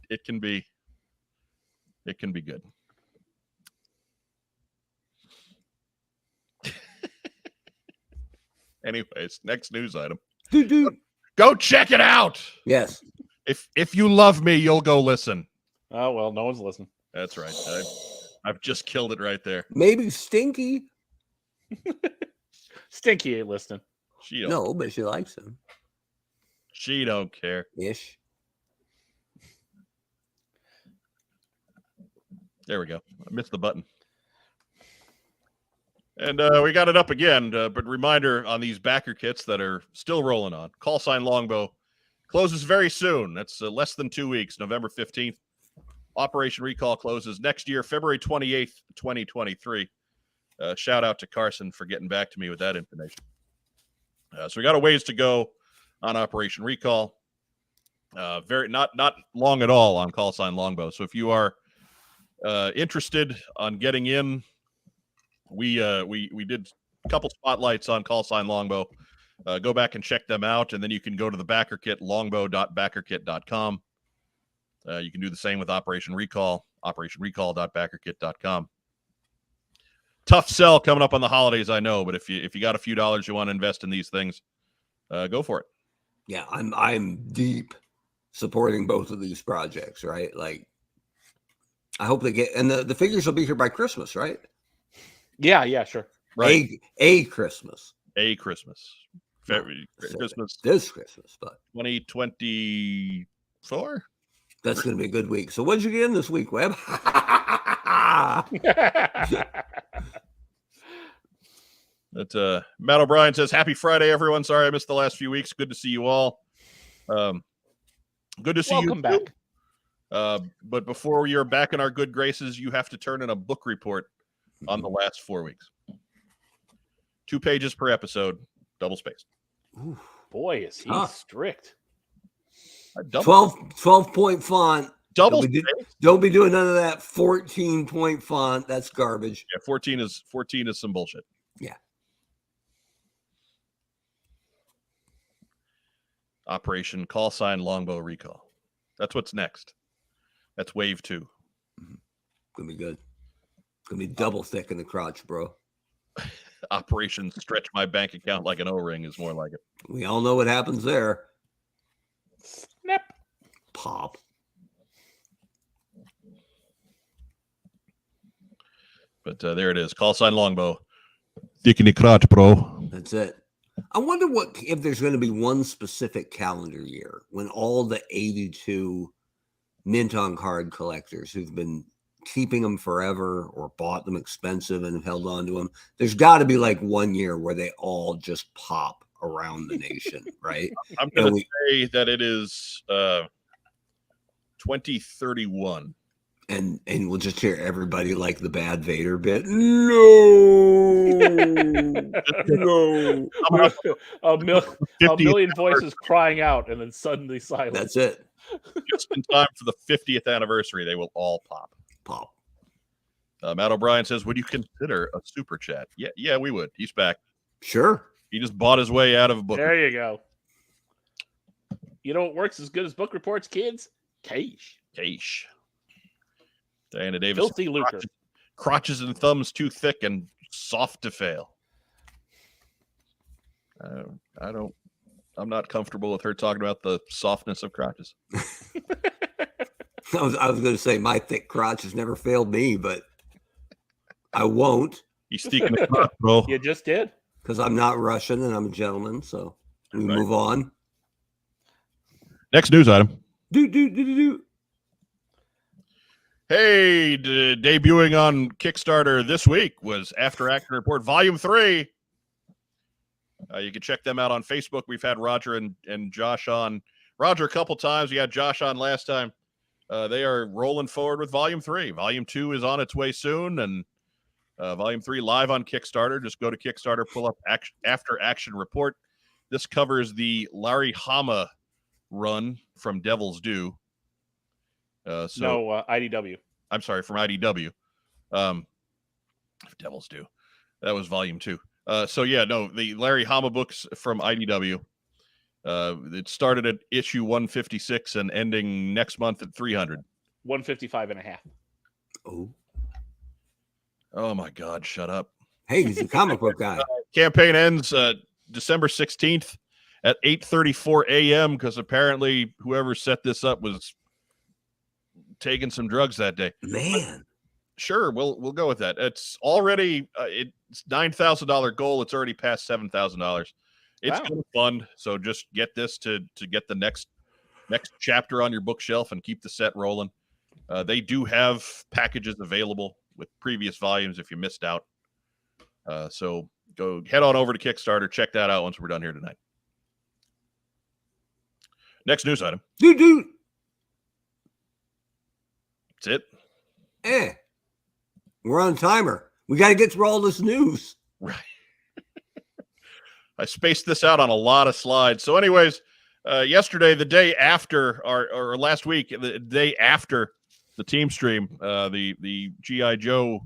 It can be good. Anyways, next news item. Dude. Go check it out. Yes. If you love me, you'll go listen. Oh, well, no one's listening. That's right. I've just killed it right there. Maybe Stinky. Stinky ain't listening. No, but she likes him. She don't care. Ish. There we go. I missed the button. And we got it up again. But reminder on these backer kits that are still rolling on. Call sign Longbow closes very soon. That's less than 2 weeks, November 15th. Operation Recall closes next year, February 28th, 2023. Shout out to Carson for getting back to me with that information. So we got a ways to go on Operation Recall. Not long at all on Call Sign Longbow. So if you are interested on getting in, we did a couple spotlights on Call Sign Longbow. Go back and check them out, and then you can go to the backer kit, longbow.backerkit.com. You can do the same with Operation Recall, operationrecall.backerkit.com. Tough sell coming up on the holidays, I know, but if you got a few dollars you want to invest in these things, go for it. Yeah, I'm deep supporting both of these projects, right? Like, I hope they get, and the figures will be here by Christmas, right? Yeah, sure. Right. A Christmas. A Christmas. Christmas This Christmas, but 2024. that's going to be a good week. So what'd you get in this week, Webb? That Matt O'Brien says, "Happy Friday, everyone. Sorry I missed the last few weeks. Good to see you all. Good to see Welcome you back. too. But before you're back in our good graces, you have to turn in a book report on the last 4 weeks. 2 pages per episode, double spaced. Ooh, Boy, is he strict. 12-point font. Double Don't be doing none of that 14-point font. That's garbage. Yeah, 14 is some bullshit. Yeah. Operation Call Sign Longbow Recall. That's what's next. That's wave 2. Gonna be good. Gonna be double thick in the crotch, bro. Operation Stretch My Bank Account Like an O-Ring is more like it. We all know what happens there. Snap. Pop. But there it is. Call Sign Longbow. Thick in the crotch, bro. That's it. I wonder if there's going to be one specific calendar year when all the 82 mint on card collectors who've been keeping them forever or bought them expensive and have held on to them, there's got to be like 1 year where they all just pop around the nation, right? I'm going to say that it is 2031. And we'll just hear everybody like the bad Vader bit. No, no. a million voices crying out and then suddenly silent. That's it. Just in time for the 50th anniversary, they will all pop. Pop. Matt O'Brien says, "Would you consider a super chat?" Yeah, we would. He's back. Sure. He just bought his way out of a book. There you go. You know what works as good as book reports, kids? Cash. Diana Davis. Filthy lucre. Crotches and thumbs too thick and soft to fail. I'm not comfortable with her talking about the softness of crotches. I was going to say my thick crotch has never failed me, but I won't. You sneaking the crotch, bro. You just did. Because I'm not Russian and I'm a gentleman, so we move on. Next news item. Do. Hey, debuting on Kickstarter this week was After Action Report Volume 3. You can check them out on Facebook. We've had Roger and Josh on. Roger a couple times. We had Josh on last time. They are rolling forward with Volume 3. Volume 2 is on its way soon, and Volume 3 live on Kickstarter. Just go to Kickstarter, pull up After Action Report. This covers the Larry Hama run from Devil's Due. IDW. I'm sorry, from IDW. Devil's Due. That was Volume 2. The Larry Hama books from IDW. It started at issue 156 and ending next month at 300. 155 and a half. Oh my God, shut up. Hey, he's a comic book guy. Campaign ends December 16th at 8:34 a.m. because apparently whoever set this up was taking some drugs that day. Man. Sure, we'll go with that. It's already it's $9,000 goal. It's already past $7,000. It's kind of fun. So just get this to get the next chapter on your bookshelf and keep the set rolling. They do have packages available with previous volumes if you missed out. So go head on over to Kickstarter. Check that out once we're done here tonight. Next news item. Dude. That's it. We're on timer. We got to get through all this news. Right. I spaced this out on a lot of slides. So anyways, yesterday, the day after, or last week, the day after the TeamStream, the G.I. Joe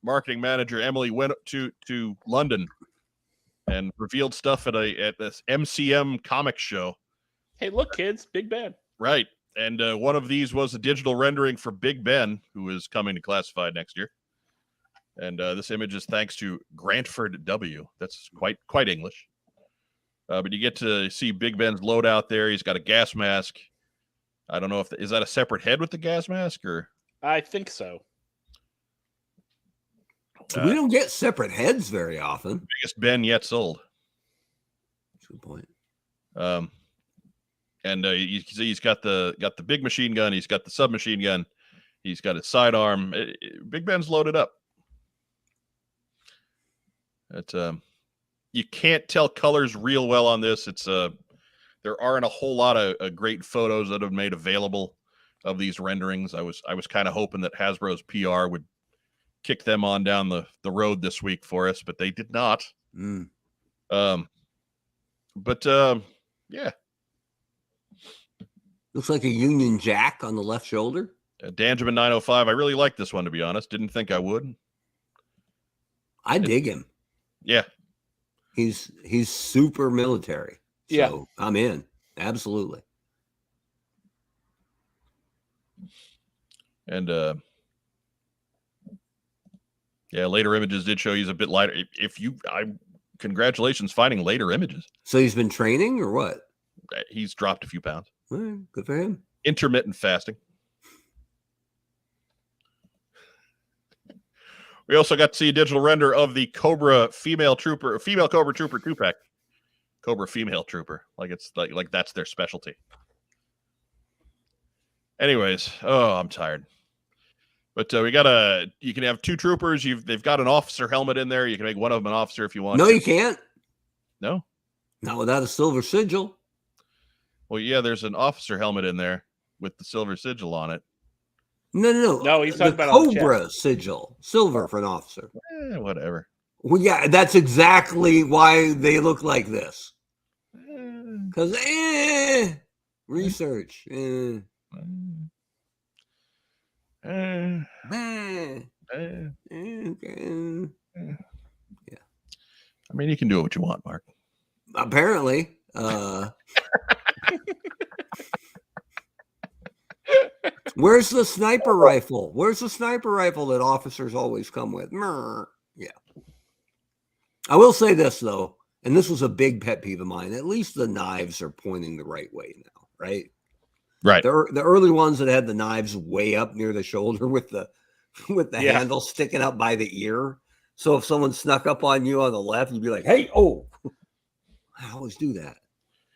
marketing manager, Emily, went to London and revealed stuff at this MCM comics show. Hey, look, kids, Big Ben. Right. And one of these was a digital rendering for Big Ben, who is coming to Classified next year. And this image is thanks to Grantford W. That's quite English. But you get to see Big Ben's loadout there. He's got a gas mask. I don't know is that a separate head with the gas mask or? I think so. We don't get separate heads very often. Biggest Ben yet sold. a good point. And you can see he's got the big machine gun. He's got the submachine gun. He's got his sidearm. Big Ben's loaded up. You can't tell colors real well on this. It's there aren't a whole lot of great photos that have made available of these renderings. I was kind of hoping that Hasbro's PR would kick them on down the road this week for us, but they did not. Yeah. Looks like a Union Jack on the left shoulder. Danjamin 905. I really like this one, to be honest. Didn't think I would. I dig him. Yeah. He's super military. So Yeah. I'm in. Absolutely. And yeah, later images did show he's a bit lighter. Congratulations finding later images. So he's been training or what? He's dropped a few pounds. Well, good for him. Intermittent fasting. We also got to see a digital render of the Cobra female Cobra Trooper 2-pack. Cobra female trooper. Like it's like that's their specialty. Anyways, I'm tired. But you can have two troopers. They've got an officer helmet in there. You can make one of them an officer if you want. No, you can't. No? Not without a silver sigil. Well, yeah, there's an officer helmet in there with the silver sigil on it. No, he's talking the about on the Cobra sigil. Silver for an officer. Whatever. Well, yeah, that's exactly why they look like this. Because research. Okay. Yeah. I mean, you can do what you want, Mark. Apparently. Where's the sniper rifle? Where's the sniper rifle that officers always come with? Yeah. I will say this, though, and this was a big pet peeve of mine. At least the knives are pointing the right way now, right? Right. The early ones that had the knives way up near the shoulder with the handle sticking up by the ear. So if someone snuck up on you on the left, you'd be like, hey, oh. I always do that.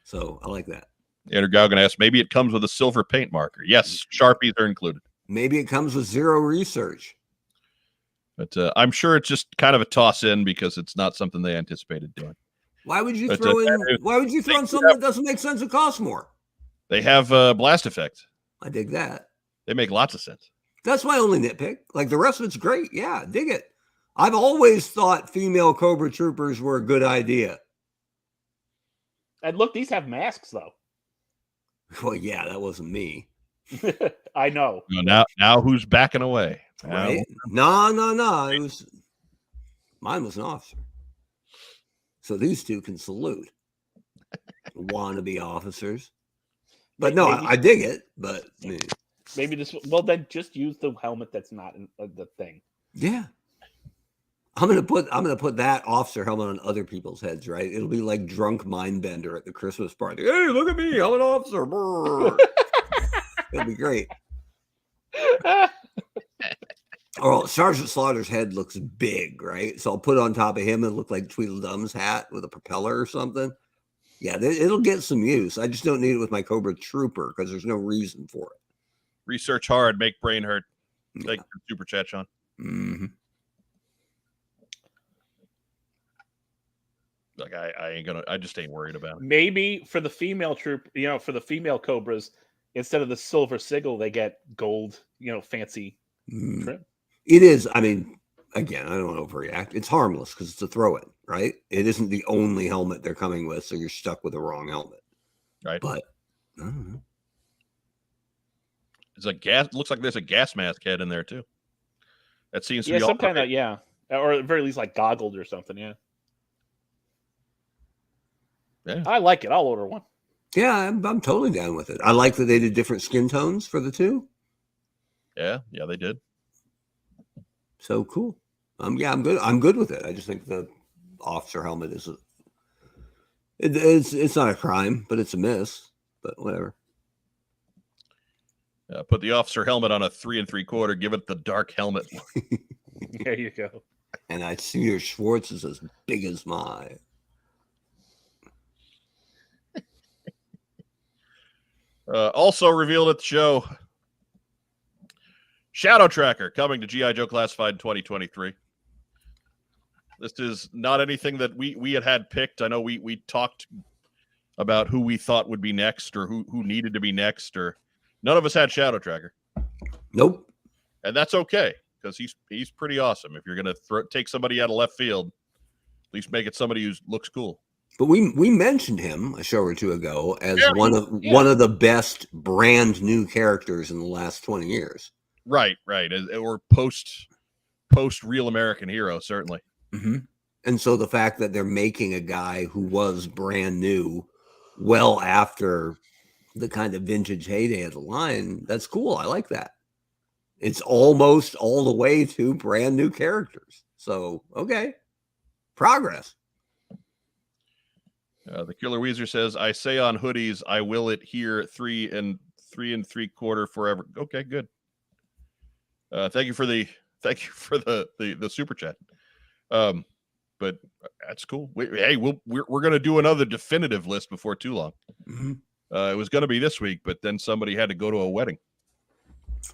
So I like that. Andrew Gaugan asked, maybe it comes with a silver paint marker. Yes, Sharpies are included. Maybe it comes with zero research. But I'm sure it's just kind of a toss in because it's not something they anticipated doing. Why would you throw in something that doesn't make sense and costs more? They have blast effect. I dig that. They make lots of sense. That's my only nitpick. Like the rest of it's great. Yeah, dig it. I've always thought female Cobra troopers were a good idea. And look, these have masks though. Well, yeah, that wasn't me. I know. Now who's backing away? Right? No. It was mine was an officer. So these two can salute. Wannabe officers. But no, I dig it. But maybe this. Well, then just use the helmet that's not in the thing. Yeah. I'm gonna put that officer helmet on other people's heads, right? It'll be like drunk Mindbender at the Christmas party. Hey, look at me, I'm an officer. It'll be great. Or Sergeant Slaughter's head looks big, right? So I'll put it on top of him and look like Tweedledum's hat with a propeller or something. Yeah, it'll get some use. I just don't need it with my Cobra Trooper because there's no reason for it. Research hard, make brain hurt. Like super chat, Sean. Mm-hmm. Like I just ain't worried about it. Maybe for the female troop, for the female Cobras, instead of the silver sigil, they get gold, fancy trim. It is. I mean, again, I don't want to overreact. It's harmless because it's a throw-in, right? It isn't the only helmet they're coming with, so you're stuck with the wrong helmet. Right. But I don't know. It's a gas. Looks like there's a gas mask head in there too. That seems to be some kind of or at the very least like goggled or something. Yeah. Yeah. I like it. I'll order one. Yeah, I'm totally down with it. I like that they did different skin tones for the two. Yeah, they did. So cool. I'm good. I'm good with it. I just think the officer helmet is it's not a crime, but it's a miss. But whatever. Put the officer helmet on a 3 3/4. Give it the dark helmet. There you go. And I see your Schwartz is as big as mine. Also revealed at the show, Shadow Tracker coming to G.I. Joe Classified 2023. This is not anything that we had picked. I know we talked about who we thought would be next or who needed to be next, or none of us had Shadow Tracker. Nope. And that's okay, because he's pretty awesome. If you're going to take somebody out of left field, at least make it somebody who looks cool. But we mentioned him a show or two ago as one of the best brand new characters in the last 20 years. Right. Or post Real American Hero, certainly. Mm-hmm. And so the fact that they're making a guy who was brand new well after the kind of vintage heyday of the line, that's cool. I like that. It's almost all the way to brand new characters. So, okay. Progress. The Killer Weezer says, I say on hoodies, I will it here 3 3/4 forever. Okay, good. Thank you for the super chat. But that's cool. We're going to do another definitive list before too long. Mm-hmm. It was going to be this week, but then somebody had to go to a wedding.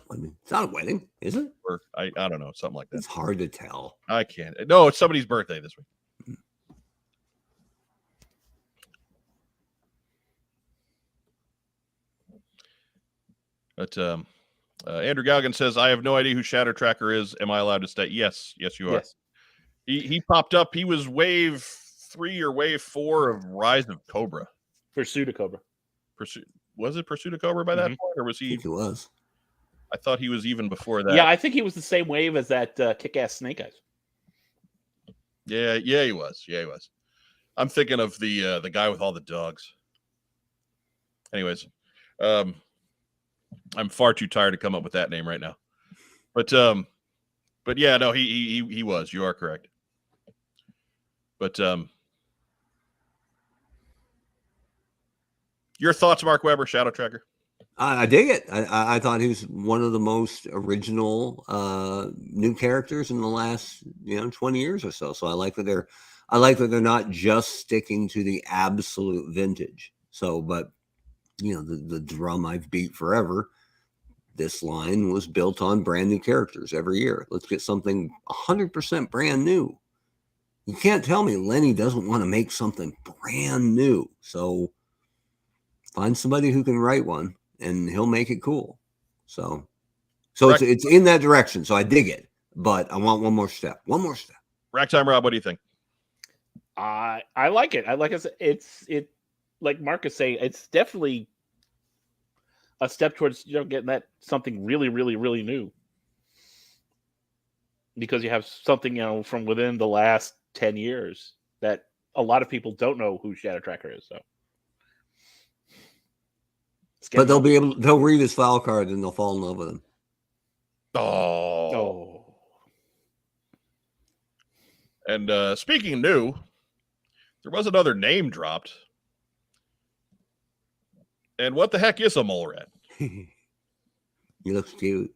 I mean, it's not a wedding, is it? Or I don't know, something like that. It's hard to tell. I can't. No, it's somebody's birthday this week. But Andrew Galgan says, I have no idea who Shadow Tracker is. Am I allowed to stay? Yes, you are. Yes. He popped up. He was wave 3 or wave 4 of Rise of Cobra. Pursuit of Cobra. Was it Pursuit of Cobra by that point? Or was he? I think it was. I thought he was even before that. Yeah, I think he was the same wave as that kick-ass Snake Eyes. Yeah, he was. I'm thinking of the guy with all the dogs. Anyways, I'm far too tired to come up with that name right now. But yeah, no, he was. You are correct. But your thoughts, Mark Webber, Shadow Tracker? I dig it. I thought he was one of the most original new characters in the last 20 years or so. So I like that they're not just sticking to the absolute vintage. So, but the drum I've beat forever. This line was built on brand new characters every year. Let's get something 100% brand new. You can't tell me Lenny doesn't want to make something brand new. So find somebody who can write one, and he'll make it cool. So it's in that direction. So I dig it, but I want one more step. Racktime Rob, what do you think? I like it. I like it. It's like Mark is saying, it's definitely a step towards getting that something really, really, really new. Because you have something from within the last 10 years that a lot of people don't know who Shadow Tracker is. So, but they'll read his file card and they'll fall in love with him. Oh. And speaking of new, there was another name dropped. And what the heck is a mole rat? He looks cute.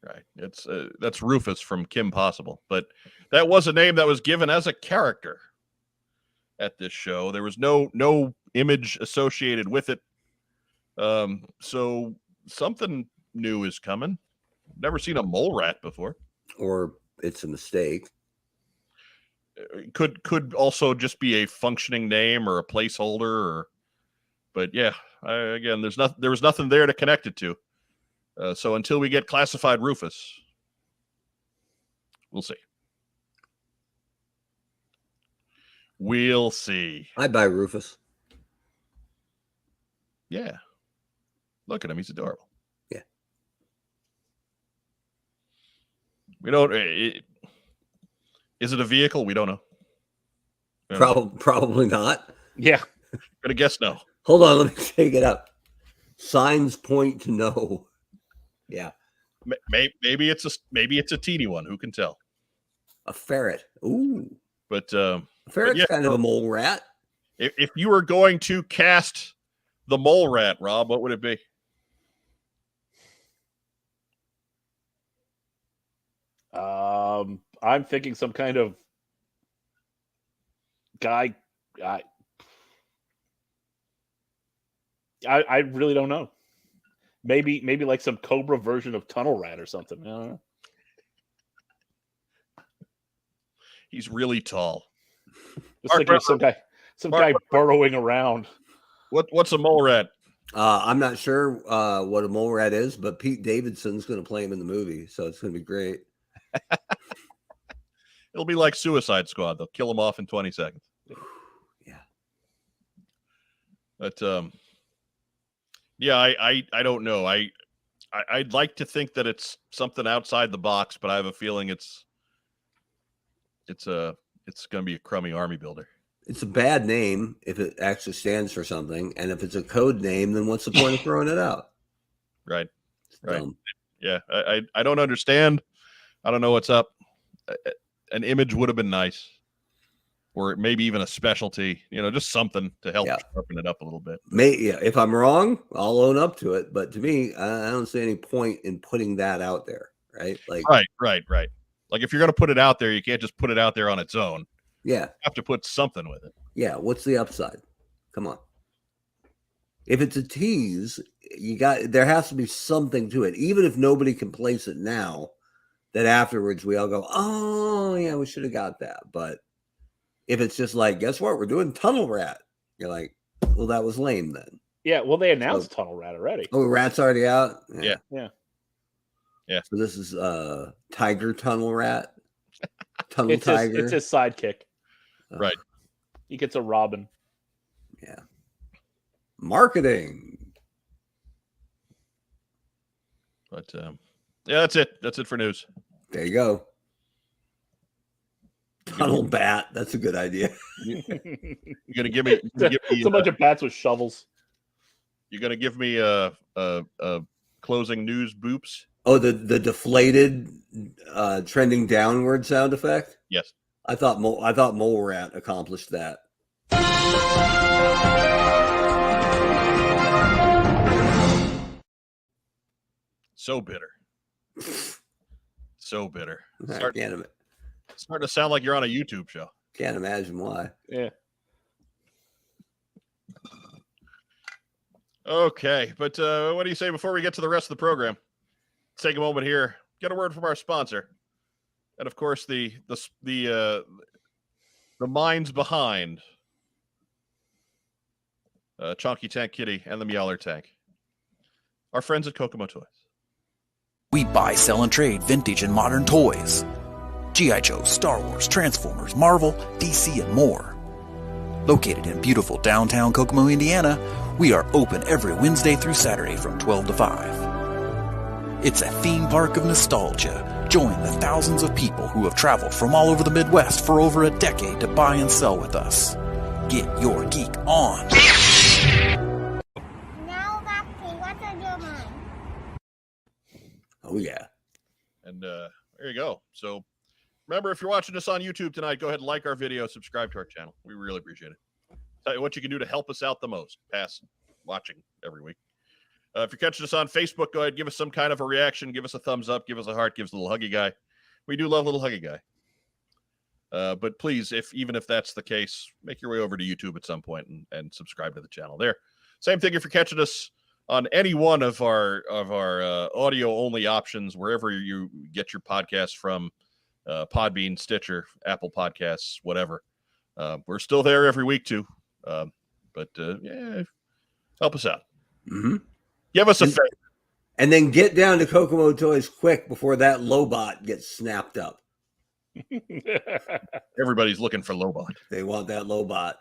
Right. It's that's Rufus from Kim Possible. But that was a name that was given as a character at this show. There was no image associated with it. So something new is coming. Never seen a mole rat before. Or it's a mistake. Could also just be a functioning name or a placeholder, but yeah, there was nothing there to connect it to. So until we get classified Rufus, we'll see. We'll see. I'd buy Rufus. Yeah. Look at him. He's adorable. Yeah. We don't. Is it a vehicle? We don't know. Probably not. Yeah. Gonna guess no. Hold on. Let me take it up. Signs point to no. Yeah. Maybe it's a teeny one. Who can tell? A ferret. Ooh. But a ferret's kind of a mole rat. If you were going to cast the mole rat, Rob, what would it be? I'm thinking some kind of guy. I really don't know. Maybe like some Cobra version of Tunnel Rat or something. I don't know. He's really tall. Just thinking of some guy burrowing around. What's a mole rat? I'm not sure what a mole rat is, but Pete Davidson's going to play him in the movie, so it's going to be great. It'll be like Suicide Squad. They'll kill him off in 20 seconds. Yeah. But yeah, I don't know. I'd like to think that it's something outside the box, but I have a feeling it's going to be a crummy army builder. It's a bad name if it actually stands for something, and if it's a code name, then what's the point of throwing it out? Right. It's Right. dumb. Yeah. I don't understand. I don't know what's up. An image would have been nice, or maybe even a specialty, just something to help sharpen it up a little bit. If I'm wrong, I'll own up to it. But to me, I don't see any point in putting that out there, right? Like, right. Like if you're going to put it out there, you can't just put it out there on its own. Yeah. You have to put something with it. Yeah. What's the upside? Come on. If it's a tease, there has to be something to it. Even if nobody can place it now, that afterwards we all go, oh yeah, we should have got that. But if it's just like, guess what? We're doing Tunnel Rat. You're like, well, that was lame then. Yeah. Well, they announced Tunnel Rat already. Oh, Rat's already out? Yeah. So this is Tiger Tunnel Rat. Tunnel It's Tiger. It's his sidekick. Right. He gets a Robin. Yeah. Marketing. But yeah, that's it. That's it for news. There you go. Tunnel Bat. That's a good idea. You're gonna give me it's a bunch of bats with shovels. You're gonna give me a closing news boops. Oh, the deflated trending downward sound effect? Yes. I thought Mole Rat accomplished that. So bitter. So bitter. Starting to sound like you're on a YouTube show. Can't imagine why. Yeah. Okay, but what do you say before we get to the rest of the program? Let's take a moment here. Get a word from our sponsor, and of course the minds behind Chonky Tank Kitty and the Meowler Tank. Our friends at Kokomo Toys. We buy, sell, and trade vintage and modern toys. G.I. Joe, Star Wars, Transformers, Marvel, DC, and more. Located in beautiful downtown Kokomo, Indiana, we are open every Wednesday through Saturday from 12 to 5. It's a theme park of nostalgia. Join the thousands of people who have traveled from all over the Midwest for over a decade to buy and sell with us. Get your geek on. Now back to what's on your mind. Oh, yeah. And there you go. So remember, if you're watching us on YouTube tonight, go ahead and like our video, subscribe to our channel. We really appreciate it. Tell you what you can do to help us out the most, past watching every week. If you're catching us on Facebook, go ahead, give us some kind of a reaction, give us a thumbs up, give us a heart, give us a little huggy guy. We do love little huggy guy. But please, even if that's the case, make your way over to YouTube at some point and subscribe to the channel there. Same thing if you're catching us on any one of our audio only options, wherever you get your podcasts from, Podbean, Stitcher, Apple Podcasts, whatever. We're still there every week too. But yeah, help us out. Mm-hmm. Give us a favor. And then get down to Kokomo Toys quick before that Lobot gets snapped up. Everybody's looking for Lobot. They want that Lobot.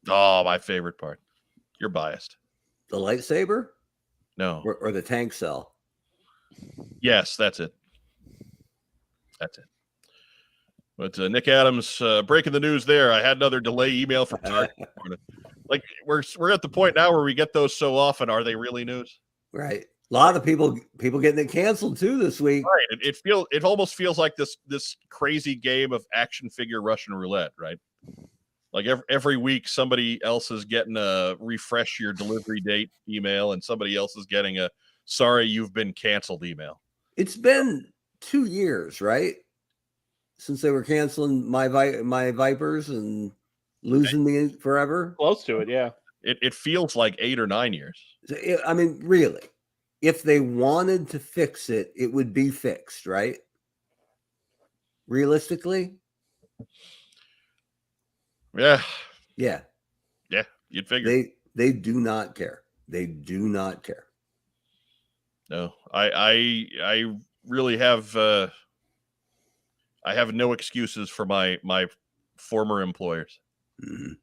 Oh, my favorite part. You're biased. The lightsaber? No. Or the tank cell? Yes, that's it. That's it. But Nick Adams breaking the news there. I had another delay email from Target. Like we're at the point now where we get those so often. Are they really news? Right. A lot of people getting it canceled too this week. Right. It almost feels like this crazy game of action figure Russian roulette, right? Like every week somebody else is getting a refresh your delivery date email, and somebody else is getting a sorry you've been canceled email. It's been 2 years, right? Since they were canceling my Vipers, and losing me forever? Close to it, yeah. It feels like 8 or 9 years. I mean, really, if they wanted to fix it, it would be fixed, right? Realistically? Yeah, Yeah. you'd figure. They do not care. They do not care. No, I really have I have no excuses for my former employers. Mhm.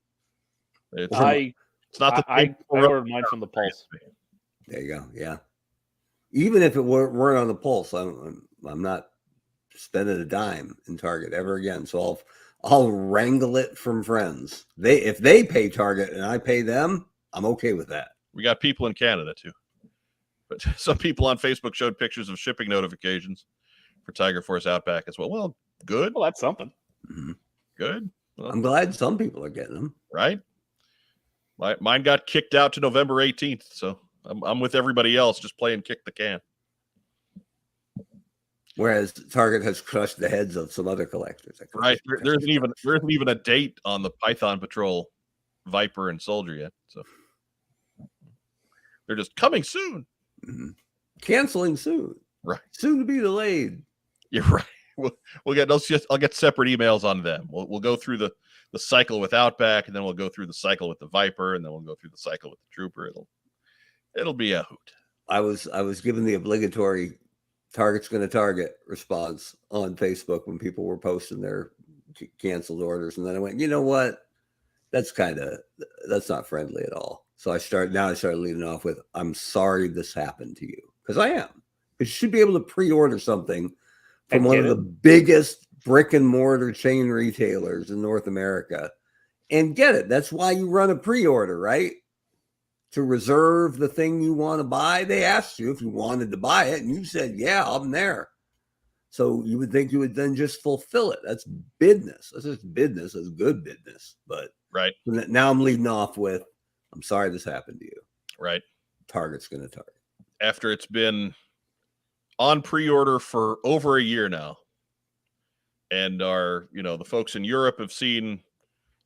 It's I not the I ordered mine from the Pulse. There you go. Yeah. Even if it weren't on the Pulse, I'm not spending a dime in Target ever again. So I'll wrangle it from friends. If they pay Target and I pay them, I'm okay with that. We got people in Canada too, but some people on Facebook showed pictures of shipping notifications for Tiger Force Outback as well. Well, good. Well, that's something. Mm-hmm. Good. Well, I'm glad some people are getting them. Right. Mine got kicked out to November 18th, so I'm with everybody else, just playing kick the can. Whereas Target has crushed the heads of some other collectors. Right. There isn't even a date on the Python Patrol, Viper, and Soldier yet. So they're just coming soon. Mm-hmm. Canceling soon. Right. Soon to be delayed. You're right. We'll get I'll get separate emails on them. We'll go through the cycle with Outback, and then we'll go through the cycle with the Viper, and then we'll go through the cycle with the Trooper. It'll be a hoot. I was given the obligatory Target's going to Target response on Facebook when people were posting their canceled orders, and then I went, you know what? That's not friendly at all. So I started leading off with, I'm sorry this happened to you, because I am. Because you should be able to pre-order something from one of the biggest brick and mortar chain retailers in North America and get it. That's why you run a pre-order, right? To reserve the thing you want to buy. They asked you if you wanted to buy it, and you said, yeah, I'm there. So you would think you would then just fulfill it. That's business. That's just business. That's good business. But right now I'm leading off with, I'm sorry this happened to you. Right. Target's going to Target. After it's been on pre-order for over a year now, and the folks in Europe have seen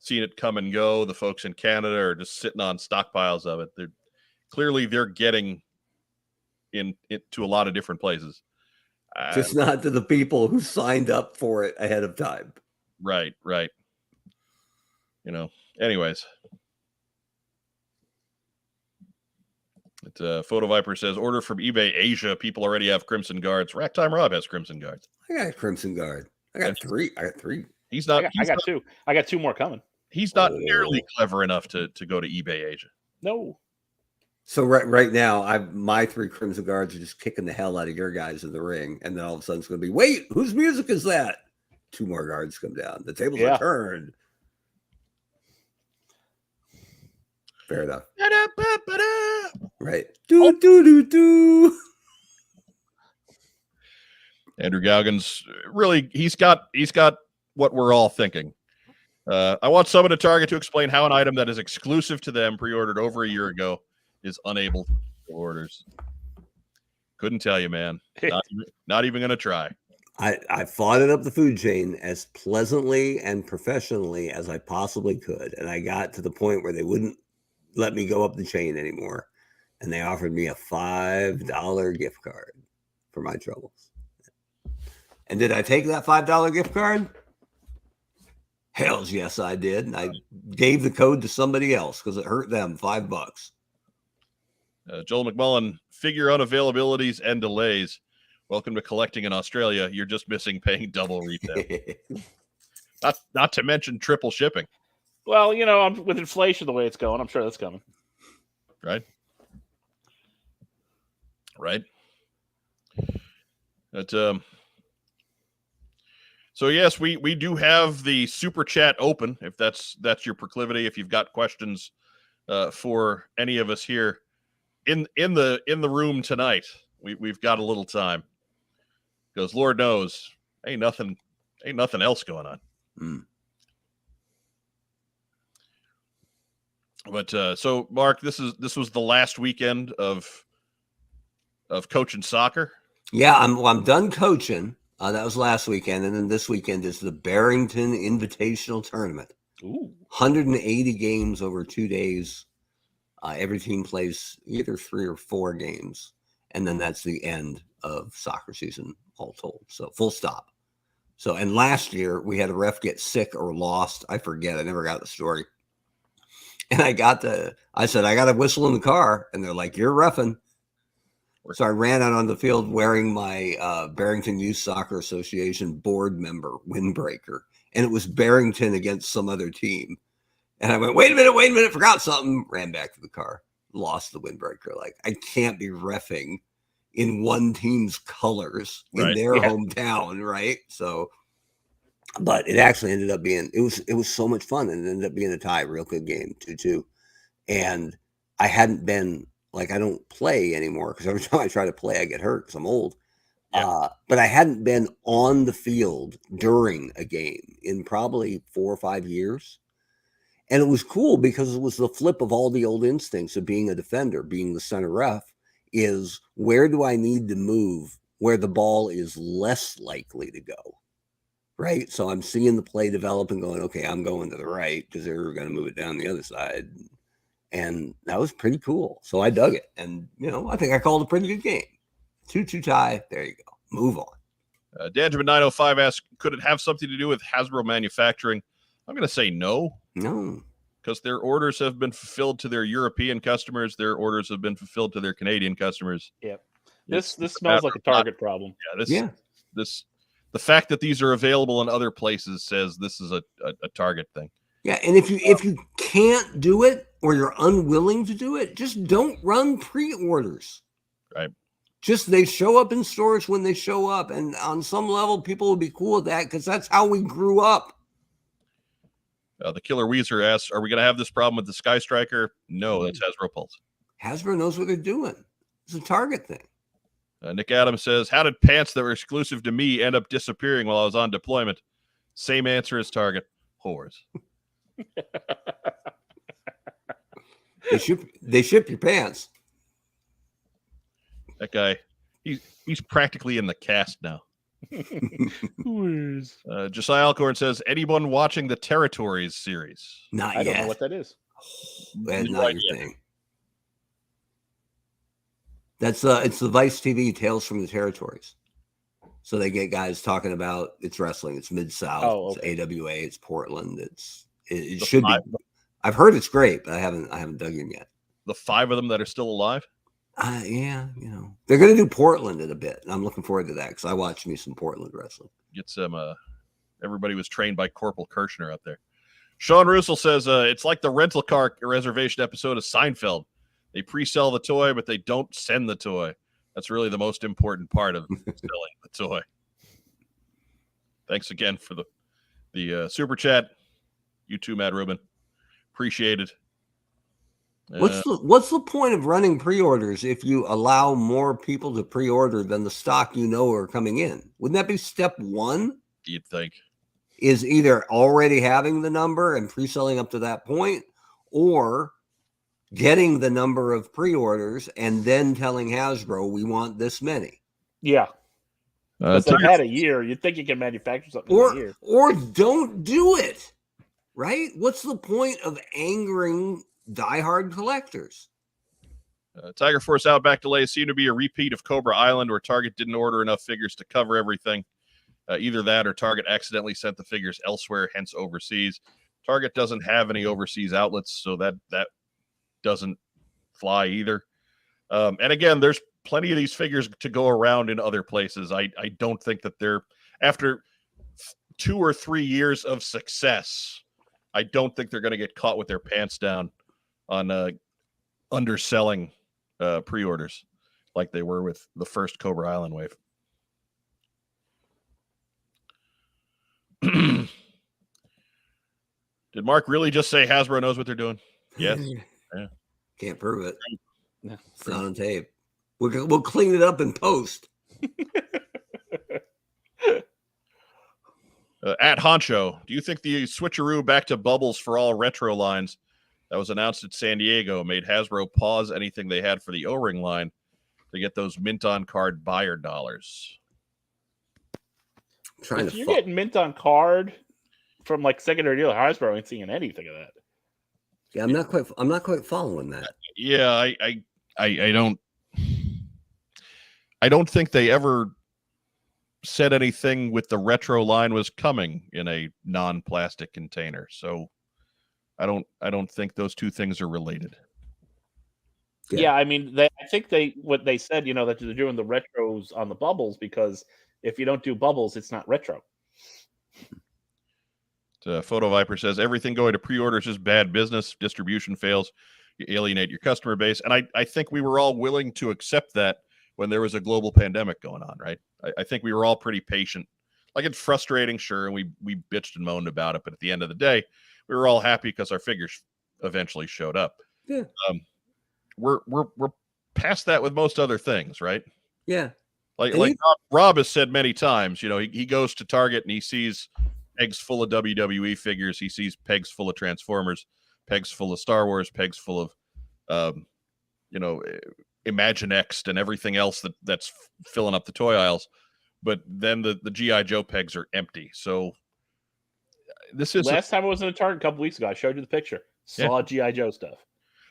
it come and go. The folks in Canada are just sitting on stockpiles of it. They're getting to a lot of different places. Just not to the people who signed up for it ahead of time. Right. Anyways. Photo Viper says, order from eBay Asia. People already have Crimson Guards. Racktime Rob has Crimson Guards. I got a Crimson Guard. I got three. I got two. I got two more coming. He's not nearly clever enough to go to eBay Asia. No. So right now, my 3 Crimson Guards are just kicking the hell out of your guys in the ring, and then all of a sudden it's going to be, wait, whose music is that? 2 more guards come down. The tables are turned. Fair enough. Right. Do. Andrew Gougans, really, he's got what we're all thinking. I want someone at Target to explain how an item that is exclusive to them, pre-ordered over a year ago, is unable to fulfill orders. Couldn't tell you, man. Not even going to try. I fought it up the food chain as pleasantly and professionally as I possibly could, and I got to the point where they wouldn't let me go up the chain anymore, and they offered me a $5 gift card for my troubles. And did I take that $5 gift card? Hells yes, I did. And I gave the code to somebody else because it hurt them $5. Joel McMullen, figure unavailabilities and delays. Welcome to collecting in Australia. You're just missing paying double retail. not to mention triple shipping. Well, with inflation the way it's going, I'm sure that's coming. Right. But so yes, we do have the super chat open. If that's your proclivity, if you've got questions for any of us here in the room tonight, we've got a little time. Because Lord knows, ain't nothing else going on. Mm. But so Mark, this was the last weekend of coaching soccer. Yeah, I'm done coaching. That was last weekend, and then this weekend is the Barrington Invitational Tournament. Ooh. 180 games over 2 days. Every team plays either 3 or 4 games, and then that's the end of soccer season all told. So full stop. So, and last year we had a ref get sick or lost. I forget. I never got the story. And I said, I got a whistle in the car. And they're like, you're reffing. So I ran out on the field wearing my Barrington Youth Soccer Association board member windbreaker. And it was Barrington against some other team. And I went, wait a minute, forgot something. Ran back to the car, lost the windbreaker. Like, I can't be reffing in one team's colors in their hometown, right? So, but it actually ended up being, it was so much fun, and it ended up being a tie, real good game, 2-2. And I hadn't been, like, I don't play anymore because every time I try to play, I get hurt because I'm old. But I hadn't been on the field during a game in probably 4 or 5 years. And it was cool because it was the flip of all the old instincts of being a defender, being the center ref, is where do I need to move where the ball is less likely to go, right? So I'm seeing the play develop and going, okay, I'm going to the right because they're going to move it down the other side. And that was pretty cool. So I dug it. And, I think I called a pretty good game. 2-2 tie. There you go. Move on. Danjamin 905 asks, could it have something to do with Hasbro manufacturing? I'm going to say no. No. Because their orders have been fulfilled to their European customers. Their orders have been fulfilled to their Canadian customers. Yep. This smells like a Target problem. The fact that these are available in other places says this is a Target thing. Yeah, and if you can't do it or you're unwilling to do it, just don't run pre-orders. Right. Just they show up in stores when they show up, and on some level, people will be cool with that because that's how we grew up. The Killer Weezer asks, are we going to have this problem with the Sky Striker? No, that's Hasbro Pulse. Hasbro knows what they're doing. It's a Target thing. Nick Adams says, how did pants that were exclusive to me end up disappearing while I was on deployment? Same answer as Target. Whores. They ship your pants. That guy, he's practically in the cast now. Josiah Alcorn says, anyone watching the Territories series? Not I yet. don't know what that is. That's not your thing. That's it's the Vice TV Tales from the Territories. So they get guys talking about it's wrestling, it's Mid-South, It's AWA, it's Portland, it should be. I've heard it's great, but I haven't dug in yet. The 5 of them that are still alive? Yeah, they're going to do Portland in a bit. And I'm looking forward to that because I watched me some Portland wrestling. Get some. Everybody was trained by Corporal Kirchner out there. Sean Russell says it's like the rental car reservation episode of Seinfeld. They pre-sell the toy, but they don't send the toy. That's really the most important part of selling the toy. Thanks again for the super chat. You too, Matt Rubin. Appreciate it. What's the point of running pre-orders if you allow more people to pre-order than the stock are coming in? Wouldn't that be step 1? You'd think. Is either already having the number and pre-selling up to that point, or getting the number of pre-orders and then telling Hasbro we want this many. Yeah. Because they've had a year. You'd think you can manufacture something in a year. Or don't do it. Right? What's the point of angering diehard collectors? Tiger Force Outback delays seem to be a repeat of Cobra Island, where Target didn't order enough figures to cover everything. Either that or Target accidentally sent the figures elsewhere, hence overseas. Target doesn't have any overseas outlets, so that doesn't fly either. And again, there's plenty of these figures to go around in other places. I don't think that they're, after 2 or 3 years of success, I don't think they're going to get caught with their pants down on underselling pre-orders like they were with the first Cobra Island wave. Did Mark really just say Hasbro knows what they're doing? Yes. Yeah. Can't prove it. No. It's not on tape. We'll clean it up in post. At Honcho, do you think the switcheroo back to bubbles for all retro lines that was announced at San Diego made Hasbro pause anything they had for the O-ring line to get those mint on card buyer dollars? If you're getting mint on card from like secondary dealer Hasbro ain't seeing anything of that. Yeah, I'm not quite following that. Yeah, I don't think they ever said anything with the retro line was coming in a non-plastic container. So I don't think those two things are related. Yeah, I mean, I think what they said, that they're doing the retros on the bubbles because if you don't do bubbles, it's not retro. Photo Viper says everything going to pre-orders is bad business. Distribution fails, you alienate your customer base, and I think we were all willing to accept that when there was a global pandemic going on, right? I think we were all pretty patient. Like, it's frustrating, sure, and we bitched and moaned about it, but at the end of the day, we were all happy because our figures eventually showed up. Yeah. We're past that with most other things, right? Yeah. Like Rob has said many times, he goes to Target and he sees pegs full of WWE figures. He sees pegs full of Transformers, pegs full of Star Wars, pegs full of, Imaginext and everything else that's filling up the toy aisles. But then the G.I. Joe pegs are empty. So this is last time I was in a Target a couple weeks ago. I showed you the picture. Saw G.I. Joe stuff.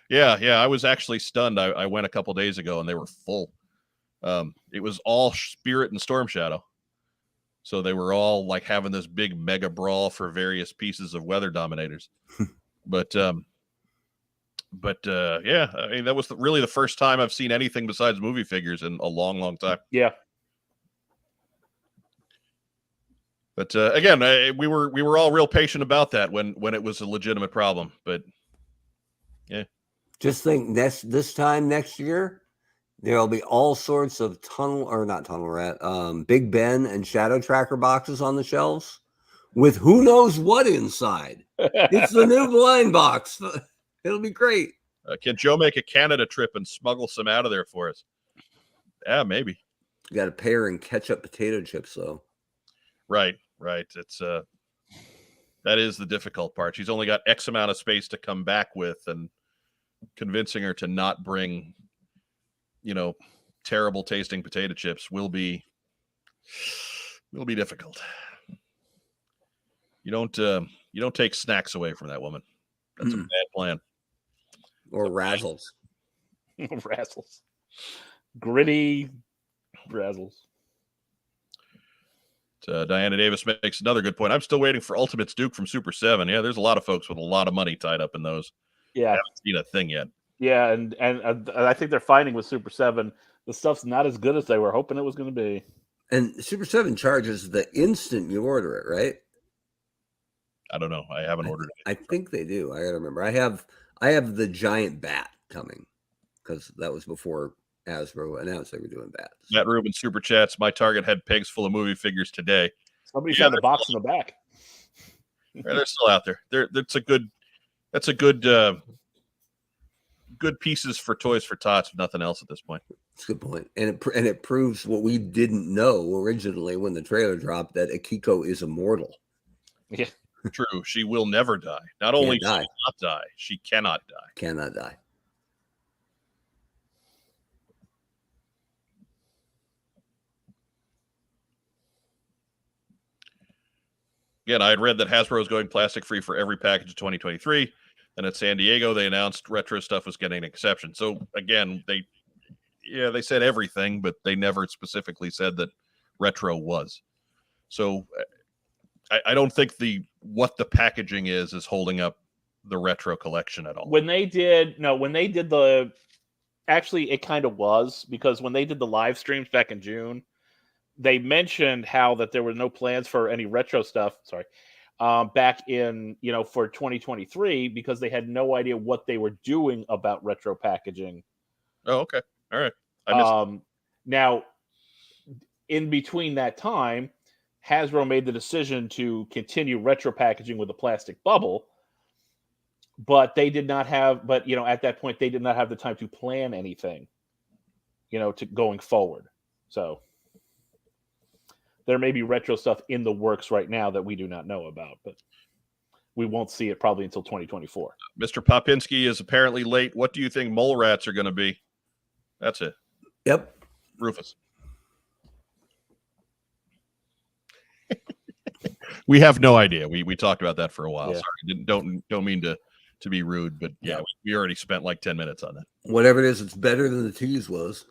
Yeah. I was actually stunned. I went a couple days ago and they were full. It was all Spirit and Storm Shadow. So they were all like having this big mega brawl for various pieces of Weather Dominators. But yeah, I mean, that was really the first time I've seen anything besides movie figures in a long, long time. Yeah. But again, we were all real patient about that when it was a legitimate problem. But yeah, just think this time next year, there'll be all sorts of Big Ben and Shadow Tracker boxes on the shelves with who knows what inside. It's the new blind box. It'll be great. Can Joe make a Canada trip and smuggle some out of there for us? Yeah, maybe. You got to pair and ketchup potato chips, though. Right. It's that is the difficult part. She's only got X amount of space to come back with, and convincing her to not bring terrible tasting potato chips will be difficult. You don't take snacks away from that woman. That's a bad plan. Or razzles. Razzles. Gritty razzles. Diana Davis makes another good point. I'm still waiting for Ultimates Duke from Super 7. Yeah, there's a lot of folks with a lot of money tied up in those. Yeah. I haven't seen a thing yet. Yeah, and I think they're finding with Super 7, the stuff's not as good as they were hoping it was going to be. And Super 7 charges the instant you order it, right? I don't know. I haven't ordered it. I think they do. I got to remember. I have the giant bat coming because that was before Hasbro announced they were doing bats. Matt Rubin super chats. My Target had pegs full of movie figures today. Somebody found the box in the back. They're still out there. That's a good pieces for Toys for Tots, if nothing else at this point. That's a good point. And it proves what we didn't know originally when the trailer dropped, that Akiko is immortal. Yeah. True. She will never die. Not only does she not die, she cannot die. Cannot die. Again, I had read that Hasbro is going plastic free for every package of 2023. And at San Diego, they announced retro stuff was getting an exception. So again, they said everything, but they never specifically said that retro was. So I don't think what the packaging is holding up the retro collection at all. Actually, it kind of was, because when they did the live streams back in June, they mentioned how that there were no plans for any retro stuff. Sorry. Back in, for 2023, because they had no idea what they were doing about retro packaging. Oh, okay. All right. Now, in between that time, Hasbro made the decision to continue retro packaging with a plastic bubble, but they did not have, at that point, they did not have the time to plan anything, to going forward. So there may be retro stuff in the works right now that we do not know about, but we won't see it probably until 2024. Mr. Popinski is apparently late. What do you think mole rats are going to be? That's it. Yep. Rufus. We have no idea. We talked about that for a while. Yeah. Sorry, don't mean to be rude, but yeah, we already spent like 10 minutes on that. Whatever it is, it's better than the tease was.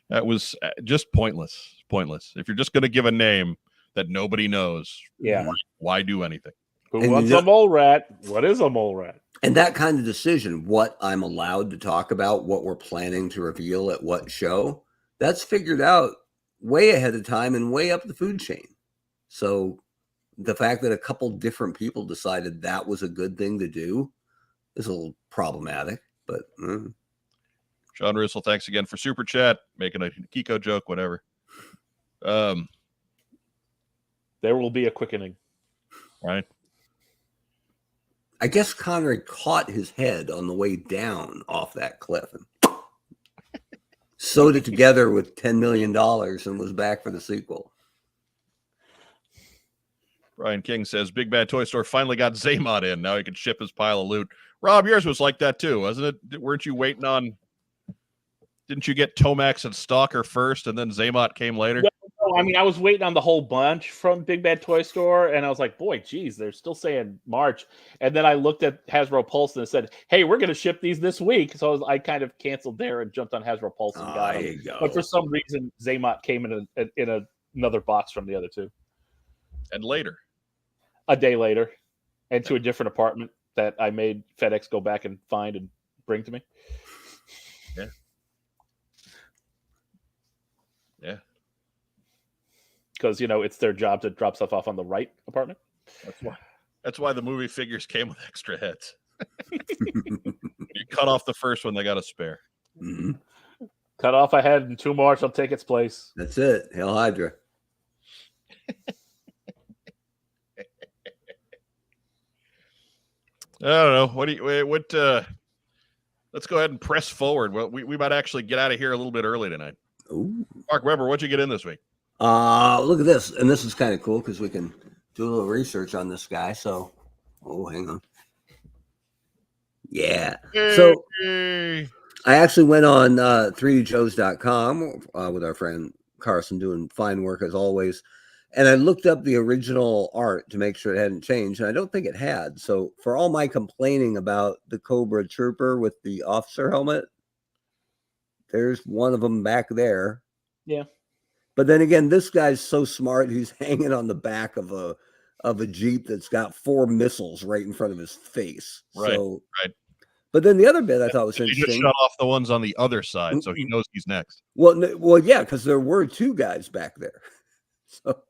That was just pointless. Pointless. If you're just going to give a name that nobody knows, Yeah. why do anything? Who And wants a mole rat? What is a mole rat? And that kind of decision, what I'm allowed to talk about, what we're planning to reveal at what show, that's figured out way ahead of time and way up the food chain. So the fact that a couple different people decided that was a good thing to do is a little problematic, but Sean Russell, thanks again for super chat, making a Kiko joke, whatever. There will be a quickening. Right. I guess Conrad caught his head on the way down off that cliff and sewed it together with $10 million and was back for the sequel. Brian King says, Big Bad Toy Store finally got Zaymot in. Now he can ship his pile of loot. Rob, yours was like that too, wasn't it? Weren't you waiting on... Didn't you get Tomax and Stalker first, and then Zaymot came later? No, I mean, I was waiting on the whole bunch from Big Bad Toy Store, and I was like, boy, geez, they're still saying March. And then I looked at Hasbro Pulse and it said, hey, we're going to ship these this week. So I kind of canceled there and jumped on Hasbro Pulse and got them. There you go. But for some reason, Zaymot came in another box from the other two. And later. A day later, and to a different apartment that I made FedEx go back and find and bring to me. Yeah. Yeah. Because, it's their job to drop stuff off on the right apartment. That's why the movie figures came with extra heads. You cut off the first one, they got a spare. Mm-hmm. Cut off a head and 2 more shall take its place. That's it. Hail Hydra. I don't know. Let's go ahead and press forward. Well, we might actually get out of here a little bit early tonight. Ooh. Mark Weber, what'd you get in this week? Look at this. And this is kind of cool because we can do a little research on this guy. So, hang on. Yeah. So I actually went on 3djoes.com with our friend Carson, doing fine work as always. And I looked up the original art to make sure it hadn't changed. And I don't think it had. So for all my complaining about the Cobra Trooper with the officer helmet, there's one of them back there. Yeah. But then again, this guy's so smart. He's hanging on the back of a Jeep that's got 4 missiles right in front of his face. Right. So, right. But then the other bit I thought was He interesting. just shut off the ones on the other side, so he knows he's next. Well, yeah, because there were 2 guys back there. So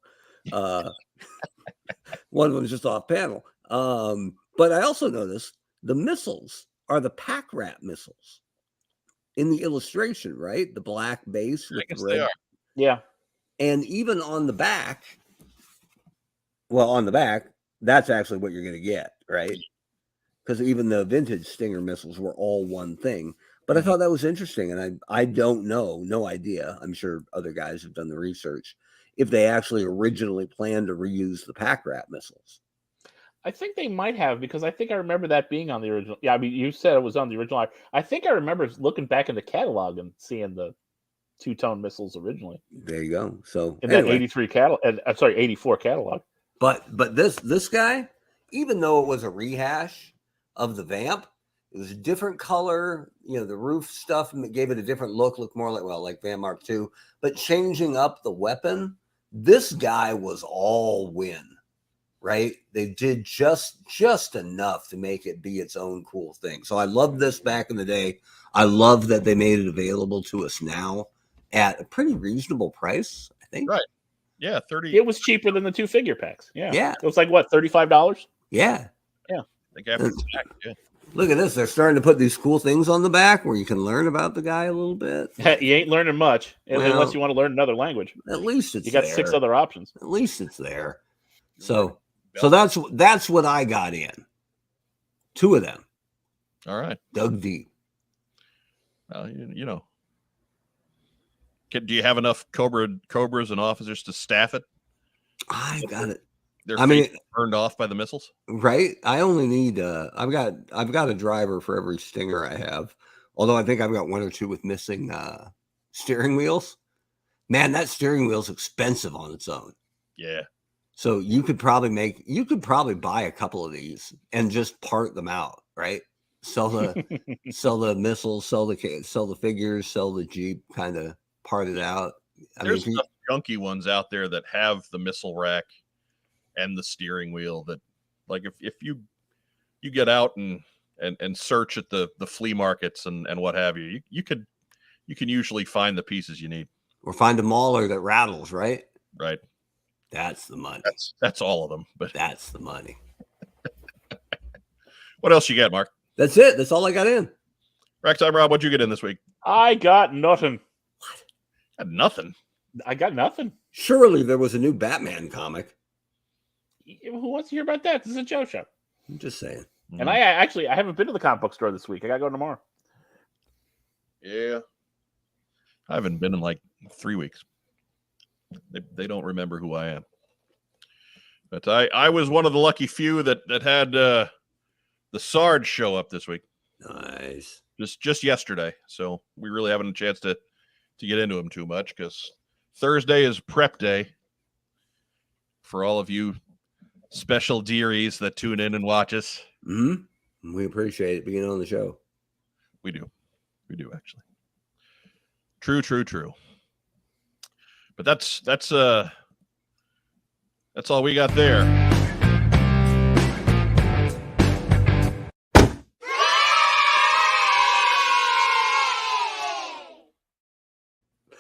one of them is just off panel. But I also noticed the missiles are the pack rat missiles in the illustration, right? The black base with I guess the red. they are. Yeah. And even on the back, that's actually what you're going to get, right? Because even the vintage Stinger missiles were all one thing. But I thought that was interesting, and I don't know, no idea. I'm sure other guys have done the research if they actually originally planned to reuse the pack rat missiles. I think they might have, because I think I remember that being on the original. Yeah, I mean, you said it was on the original art. I think I remember looking back in the catalog and seeing the 2-tone missiles originally. There you go. So in that 84 catalog. But this guy, even though it was a rehash of the Vamp, it was a different color. The roof stuff gave it a different look. Looked more like Vamp Mark II. But changing up the weapon, this guy was all win. Right? They did just enough to make it be its own cool thing. So I loved this back in the day. I love that they made it available to us now at a pretty reasonable price, I think. Right. Yeah, 30. It was cheaper than the 2 figure packs. Yeah. Yeah. It was like what, $35? Yeah. Yeah. I think after tax, yeah. Look at this. They're starting to put these cool things on the back where you can learn about the guy a little bit. You ain't learning much unless you want to learn another language. At least it's you got there. 6 other options. At least it's there. So that's what I got in. 2 of them. All right. Dug deep. Well, do you have enough Cobras and officers to staff it? I got it. Their face burned off by the missiles, right? I only need I've got a driver for every Stinger I have. Although I think I've got 1 or 2 with missing steering wheels. Man, that steering wheel's expensive on its own. Yeah. So you could probably buy a couple of these and just part them out, right? Sell the missiles, sell the figures, sell the Jeep, kind of part it out. There's enough junky ones out there that have the missile rack and the steering wheel that, like, if you get out and search at the flea markets and what have you, you can usually find the pieces you need. Or find a mauler that rattles, right? Right. That's the money. That's all of them. But that's the money. What else you got, Mark? That's it. That's all I got in. Ragtime Rob, what'd you get in this week? I got nothing. Got nothing. I got nothing. Surely there was a new Batman comic. Who wants to hear about that? This is a Joe show. I'm just saying. And I haven't been to the comic book store this week. I got to go tomorrow. Yeah. I haven't been in like 3 weeks. They don't remember who I am. But I was one of the lucky few that had the Sarge show up this week. Nice. Just yesterday. So we really haven't a chance to get into him too much because Thursday is prep day for all of you special dearies that tune in and watch us. Mm-hmm. We appreciate it being on the show. We do actually. True. But that's all we got there.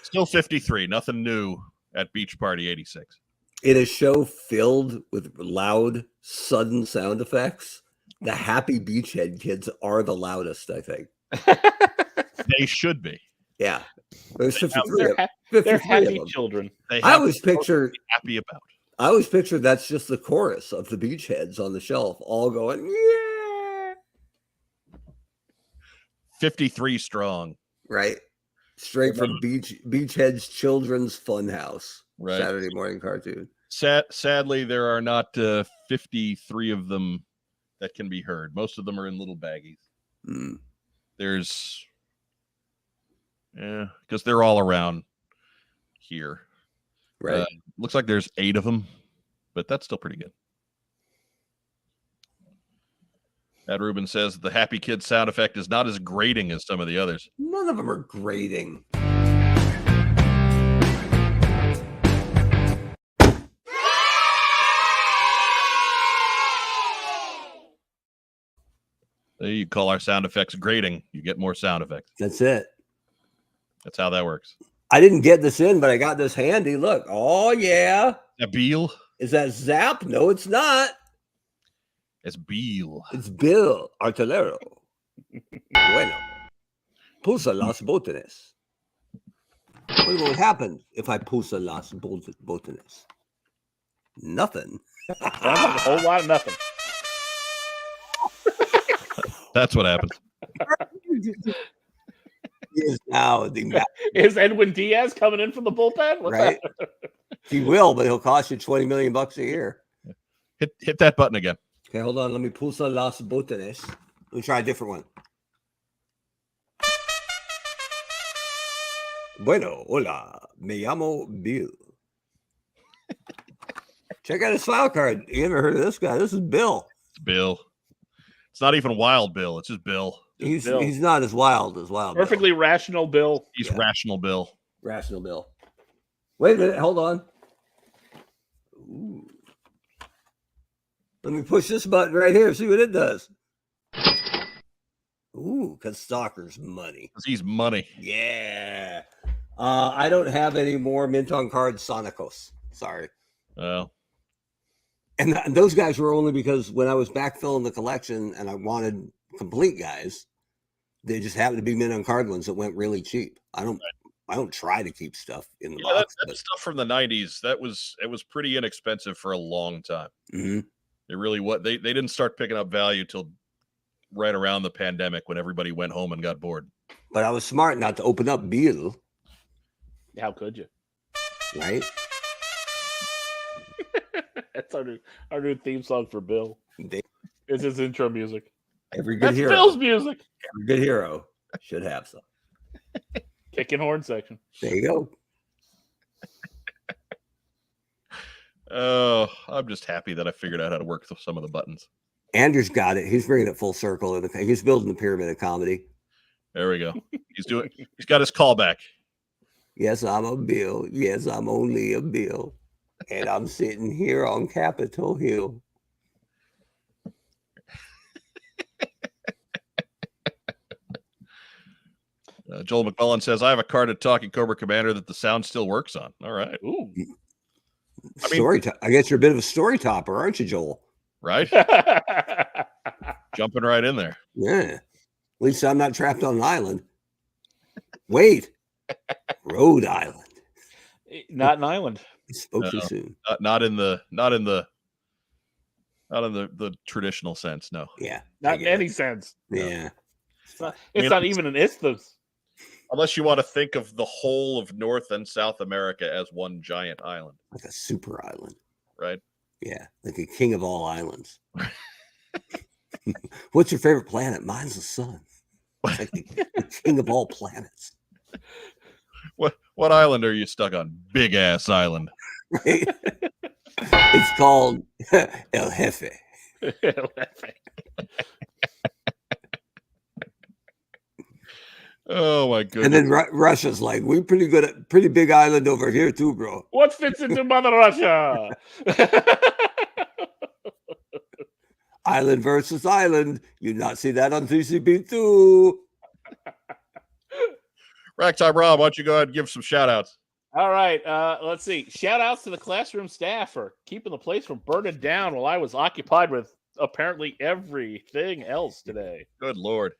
Still 53. Nothing new at Beach Party 86. In a show filled with loud, sudden sound effects, the happy beachhead kids are the loudest, I think. They should be. Yeah. There's 53 they're happy of them. children. I always picture happy about. I always picture that's just the chorus of the beachheads on the shelf, all going, yeah. 53 strong. Right. Straight from Beachhead's Children's Funhouse. Right. Saturday morning cartoon. Sadly, there are not 53 of them that can be heard. Most of them are in little baggies. There's, because they're all around here. Right. Looks like there's 8 of them, but that's still pretty good. Ed Rubin says the Happy Kid sound effect is not as grating as some of the others. None of them are grating. You call our sound effects grating, you get more sound effects. That's it. That's how that works. I didn't get this in, but I got this handy. Look. Oh, yeah. A Beal? Is that Zap? No, it's not. It's Beal. It's Bill Artillero. Bueno. Pulsa las botones. What will happen if I pulsa las botones? Nothing. A whole lot of nothing. That's what happens. Is now the Is Edwin Diaz coming in from the bullpen? What's right? He will, but he'll cost you $20 million a year. Hit that button again. Okay, hold on. Let me pulsa las botones. Let me try a different one. Bueno, hola. Me llamo Bill. Check out his file card. You ever heard of this guy? This is Bill. It's Bill. It's not even Wild Bill. It's just Bill. He's not as wild as Wild Perfectly Bill. rational Bill. He's rational Bill. Rational Bill. Wait a minute. Hold on. Ooh. Let me push this button right here. See what it does. Ooh, because Stalker's money. Because he's money. Yeah. I don't have any more mint on card Sonicos. Sorry. Well. And those guys were only because when I was backfilling the collection and I wanted complete guys, they just happened to be mint on card ones that went really cheap. I don't try to keep stuff in the box. That stuff from the 90s, it was pretty inexpensive for a long time. Mm-hmm. It really was. They didn't start picking up value till right around the pandemic when everybody went home and got bored. But I was smart not to open up Bill. How could you? Right? That's our new theme song for Bill. It's his intro music. Every good That's hero. Bill's music. Every good hero should have some. Kick and horn section. There you go. Oh, I'm just happy that I figured out how to work some of the buttons. Andrew's got it. He's bringing it full circle. He's building the pyramid of comedy. There we go. He's got his callback. Yes, I'm a Bill. Yes, I'm only a Bill. And I'm sitting here on Capitol Hill. Joel McMullen says, I have a carded talking Cobra Commander that the sound still works on. All right. Ooh. I guess you're a bit of a story topper, aren't you, Joel? Right? Jumping right in there. Yeah. At least I'm not trapped on an island. Wait. Rhode Island. Not an island. I spoke too soon. Not in the traditional sense, no. Yeah. Not in any sense. Yeah. It's not even an isthmus. Unless you want to think of the whole of North and South America as one giant island. Like a super island. Right? Yeah. Like a king of all islands. What's your favorite planet? Mine's the sun. It's like the king of all planets. What island are you stuck on? Big ass island. Right? It's called El Jefe. Oh my goodness. And then Russia's like, we're pretty good at pretty big island over here too, bro. What fits into Mother Russia? Island versus island. You not see that on TCP2. Ragtime Rob, why don't you go ahead and give some shout outs? All right. Let's see. Shout outs to the classroom staff for keeping the place from burning down while I was occupied with apparently everything else today. Good Lord.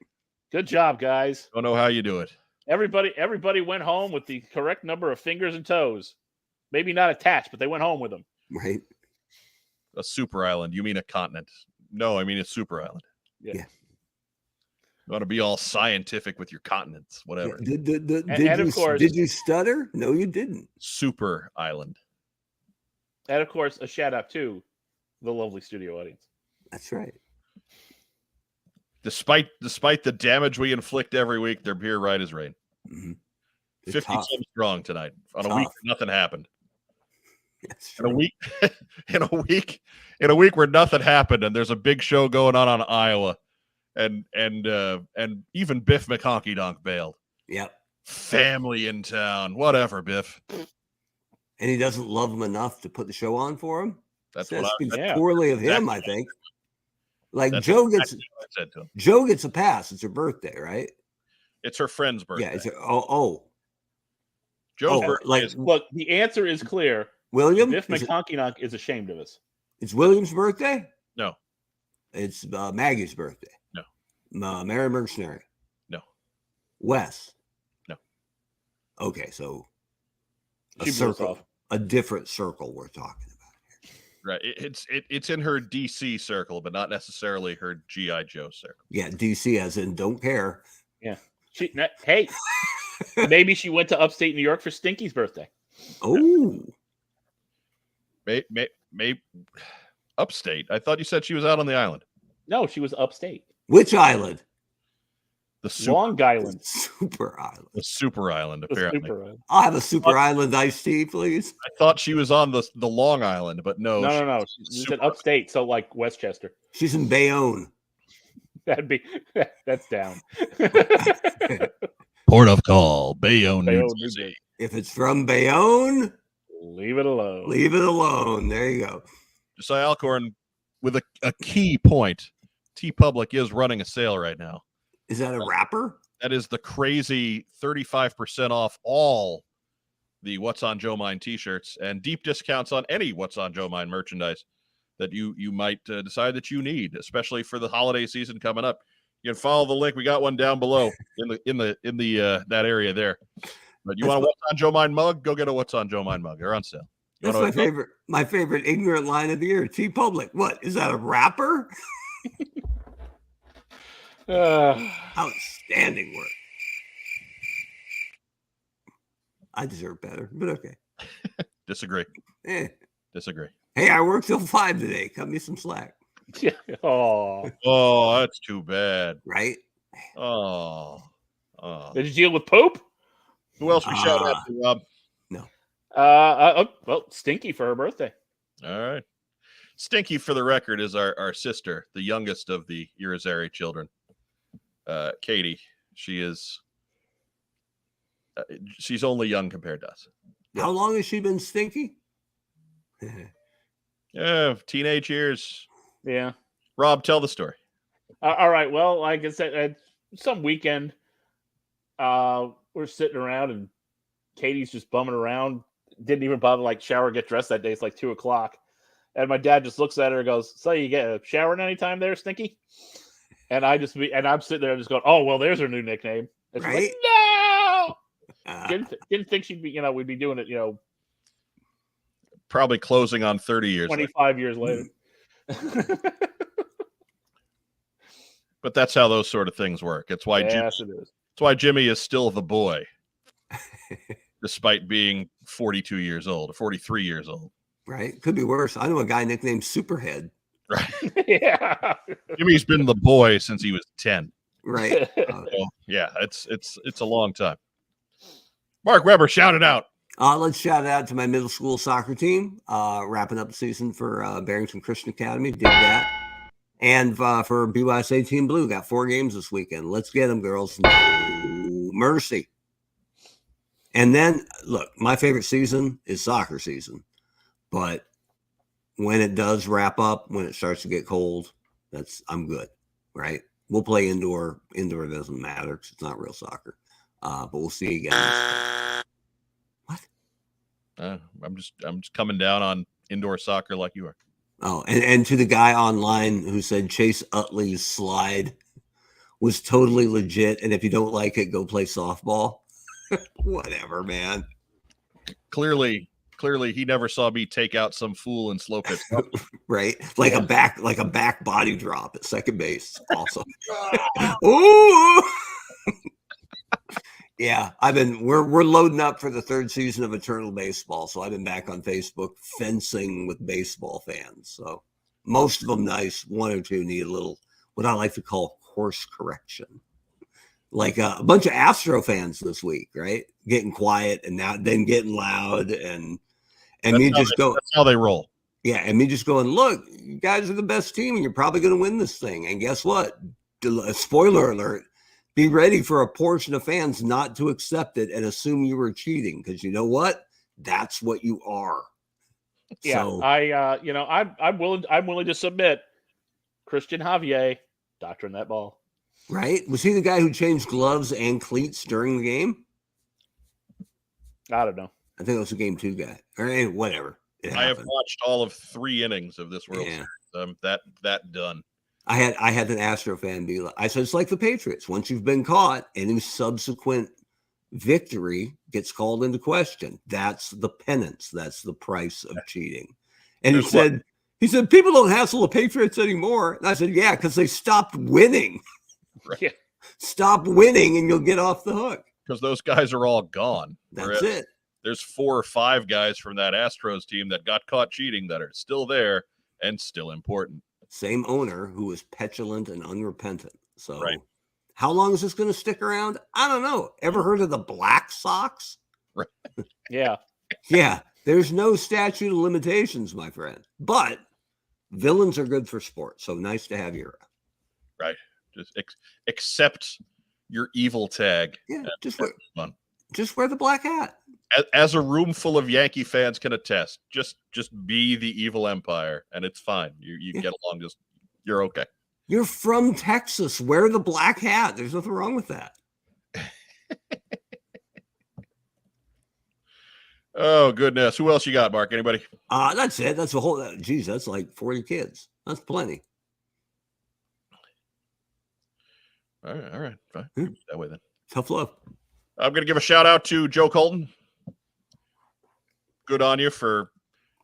Good job, guys. Don't know how you do it. Everybody went home with the correct number of fingers and toes. Maybe not attached, but they went home with them. Right. A super island. You mean a continent? No, I mean a super island. Yeah. You want to be all scientific with your continents, whatever. Did you stutter? No, you didn't. Super island. And of course, a shout out to the lovely studio audience. That's right. Despite the damage we inflict every week, they're here right as rain. Mm-hmm. 50 strong tonight on a week where nothing happened. In a week where nothing happened, and there's a big show going on Iowa, and even Biff McHonky Donk bailed. Yep. Family in town, whatever, Biff. And he doesn't love him enough to put the show on for him. That's that what speaks I poorly of him, I think. Like Joe gets a pass. It's her birthday, right? It's her friend's birthday. Yeah. It's Joe's birthday. Look, the answer is clear. William? Biff McHonky is ashamed of us. It's William's birthday? No. It's Maggie's birthday. No. Mary Mercenary? No. Wes? No. Okay, so a different circle we're talking about. Right. It's in her DC circle, but not necessarily her G.I. Joe circle. Yeah, DC as in don't care. Yeah. Hey, maybe she went to upstate New York for Stinky's birthday. Oh. Maybe upstate. I thought you said she was out on the island. No, she was upstate. Which island? Long Island. Super island. The super island, apparently. Super island. I'll have a super island iced tea, please. I thought she was on the Long Island, but no. No. She's at upstate, so like Westchester. She's in Bayonne. That's down. Port of call, Bayonne, New Jersey. If it's from Bayonne, leave it alone. Leave it alone. There you go. Josiah Alcorn with a key point. T-Public is running a sale right now. Is that a wrapper? That is the crazy 35% off all the What's on Joe Mind t-shirts and deep discounts on any What's on Joe Mind merchandise that you might decide that you need, especially for the holiday season coming up. You can follow the link. We got one down below in the that area there. But you want a What's on Joe Mind mug? Go get a What's on Joe Mind mug. They're on sale. That's my favorite ignorant line of the year. T-Public. What? Is that a wrapper? Outstanding work. I deserve better, but okay. Disagree. Disagree. Hey, I worked till 5 today. Cut me some slack. Oh, that's too bad. Right? Oh. Did you deal with Pope? Who else we shout out to, Rob? No. Well, Stinky for her birthday. All right. Stinky, for the record, is our sister, the youngest of the Irizarry children. Katie, she's only young compared to us. How long has she been stinky? Yeah, teenage years. Yeah. Rob, tell the story. All right. Well, like I said, some weekend, we're sitting around and Katie's just bumming around. Didn't even bother like shower, get dressed that day. It's like 2:00. And my dad just looks at her and goes, "So you get a shower anytime there, Stinky?" And I'm sitting there just going, "Oh, well, there's her new nickname." And she's Right? like, "No!" Didn't think she'd be, we'd be doing it, Probably closing on 30 years 25 years later. But that's how those sort of things work. It's why Yes, it is. It's why Jimmy is still the boy, despite being 42 years old or 43 years old. Right? Could be worse. I know a guy nicknamed Superhead. Right. Yeah. Jimmy's been the boy since he was 10. Right. So, yeah, it's a long time. Mark Weber, shout it out. Let's shout out to my middle school soccer team. Wrapping up the season for Barrington Christian Academy. Did that. And for BYSA Team Blue, got 4 games this weekend. Let's get them, girls. No mercy. And then, look, my favorite season is soccer season. But when it does wrap up, when it starts to get cold, I'm good, right? We'll play indoor. Indoor doesn't matter because it's not real soccer. But we'll see you again. What? I'm just coming down on indoor soccer like you are. Oh, and to the guy online who said Chase Utley's slide was totally legit, and if you don't like it, go play softball. Whatever, man. Clearly, he never saw me take out some fool in slow pitch. Right, like a back body drop at second base. Also, ooh. Yeah, we're loading up for the 3rd season of Eternal Baseball, so I've been back on Facebook fencing with baseball fans. So most of them nice, 1 or 2 need a little what I like to call course correction. Like a bunch of Astro fans this week, right? Getting quiet and then getting loud and me just go. That's how they roll. Yeah, and me just going, look, you guys are the best team, and you're probably going to win this thing. And guess what? Spoiler alert. Be ready for a portion of fans not to accept it and assume you were cheating because you know what? That's what you are. Yeah, so, I'm willing to submit Christian Javier doctoring that ball. Right? Was he the guy who changed gloves and cleats during the game? I don't know. I think it was a game 2 guy. Or whatever. I have watched all of 3 innings of this World Series. That done. I had an Astro fan be like, I said, it's like the Patriots. Once you've been caught, any subsequent victory gets called into question. That's the penance. That's the price of cheating. And he said, people don't hassle the Patriots anymore. And I said, yeah, because they stopped winning. Right. Yeah. Stop winning and you'll get off the hook. Because those guys are all gone. That's it. There's 4 or 5 guys from that Astros team that got caught cheating that are still there and still important. Same owner who is petulant and unrepentant. So right. How long is this going to stick around? I don't know. Ever heard of the Black Sox? Right. Yeah. Yeah. There's no statute of limitations, my friend. But villains are good for sport. So nice to have you around. Right. Just accept your evil tag. Yeah. Just wear the black hat. As a room full of Yankee fans can attest, just be the evil empire and it's fine. You get along, you're okay. You're from Texas. Wear the black hat. There's nothing wrong with that. Oh, goodness. Who else you got, Mark? Anybody? That's it. That's a whole, geez, that's like 40 kids. That's plenty. All right. Fine. That way then. Tough love. I'm going to give a shout out to Joe Colton. Good on you for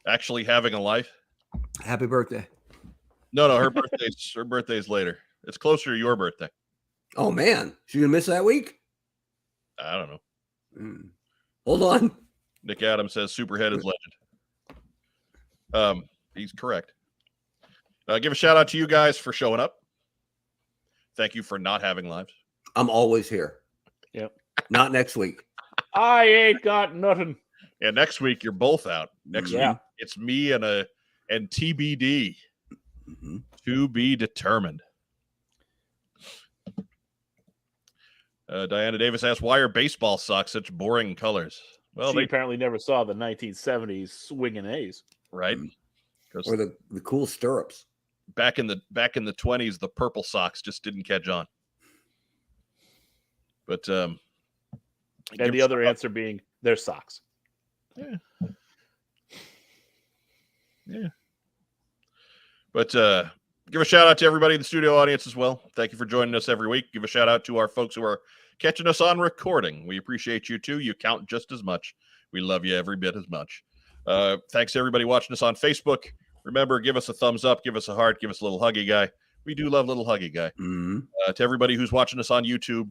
actually having a life. Happy birthday. No, her birthday's later. It's closer to your birthday. Oh man, she gonna miss that week? I don't know. Hold on. Nick Adams says Superhead is legend. He's correct. Give a shout out to you guys for showing up. Thank you for not having lives. I'm always here. Yep. Not next week. I ain't got nothing. Yeah, next week you're both out. Next week it's me and a and TBD, Mm-hmm. to be determined. Diana Davis asks, why are baseball socks such boring colors? Well, She apparently never saw the 1970s swinging A's. right. Or the cool stirrups. Back in the 20s, the purple socks just didn't catch on. But and the other answer being their socks. Yeah. But give a shout out to everybody in the studio audience as well. Thank you for joining us every week. Give a shout out to our folks who are catching us on recording. We appreciate you too. You count just as much. We love you every bit as much. Thanks to everybody watching us on Facebook. Remember, give us a thumbs up, give us a heart, give us a little huggy guy. We do love little huggy guy. Mm-hmm. To everybody who's watching us on YouTube,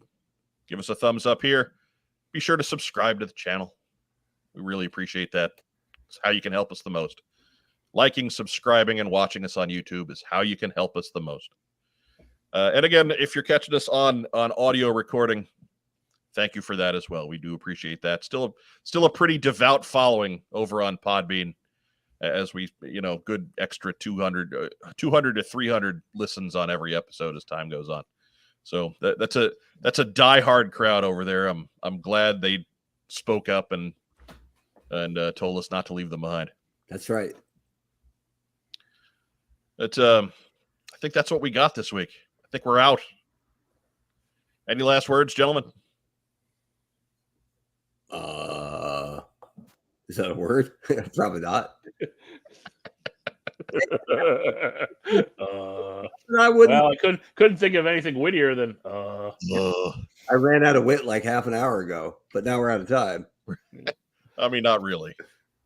give us a thumbs up here. Be sure to subscribe to the channel. We really appreciate that. It's how you can help us the most. Liking, subscribing, and watching us on YouTube is how you can help us the most. And again, if you're catching us on audio recording, thank you for that as well. We do appreciate that. Still a pretty devout following over on Podbean, as we, good extra 200 to 300 listens on every episode as time goes on. So that's a diehard crowd over there. I'm glad they spoke up and told us not to leave them behind. That's right. But I think that's what we got this week. I think we're out. Any last words, gentlemen? Is that a word? Probably not. I wouldn't. Well, I couldn't think of anything wittier than I ran out of wit like half an hour ago, but now we're out of time. I mean, not really.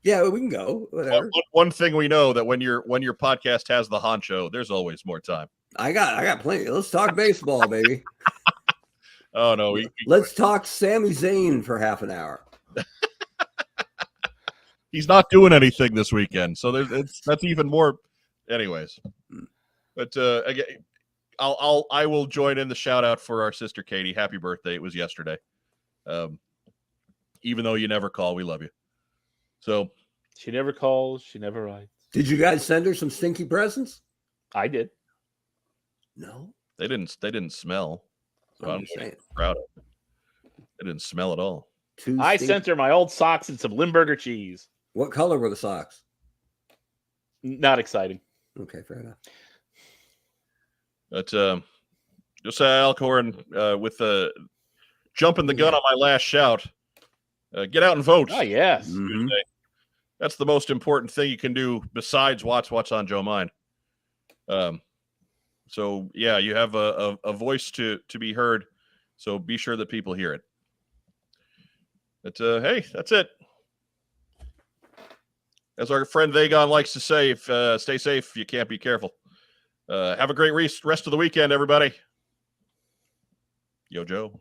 Yeah, we can go. Whatever. One thing we know that when your podcast has the honcho, there's always more time. I got plenty. Let's talk baseball, baby. Oh no, let's talk Sami Zayn for half an hour. He's not doing anything this weekend, so that's even more. Anyways, but again, I will join in the shout out for our sister Katie. Happy birthday! It was yesterday. Even though you never call, we love you. So she never calls, she never writes. Did you guys send her some stinky presents? I did. No, they didn't smell. So I'm saying. Proud of it. They didn't smell at all. I sent her my old socks and some Limburger cheese. What color were the socks? Not exciting. Okay, fair enough. But Josiah Alcorn with jumping the gun on my last shout. Get out and vote. Oh, yes. Mm-hmm. That's the most important thing you can do besides watch what's on Joe Mind. So, yeah, you have a voice to be heard. So be sure that people hear it. But, hey, that's it. As our friend Vagon likes to say, stay safe. You can't be careful. Have a great rest of the weekend, everybody. Yo, Joe.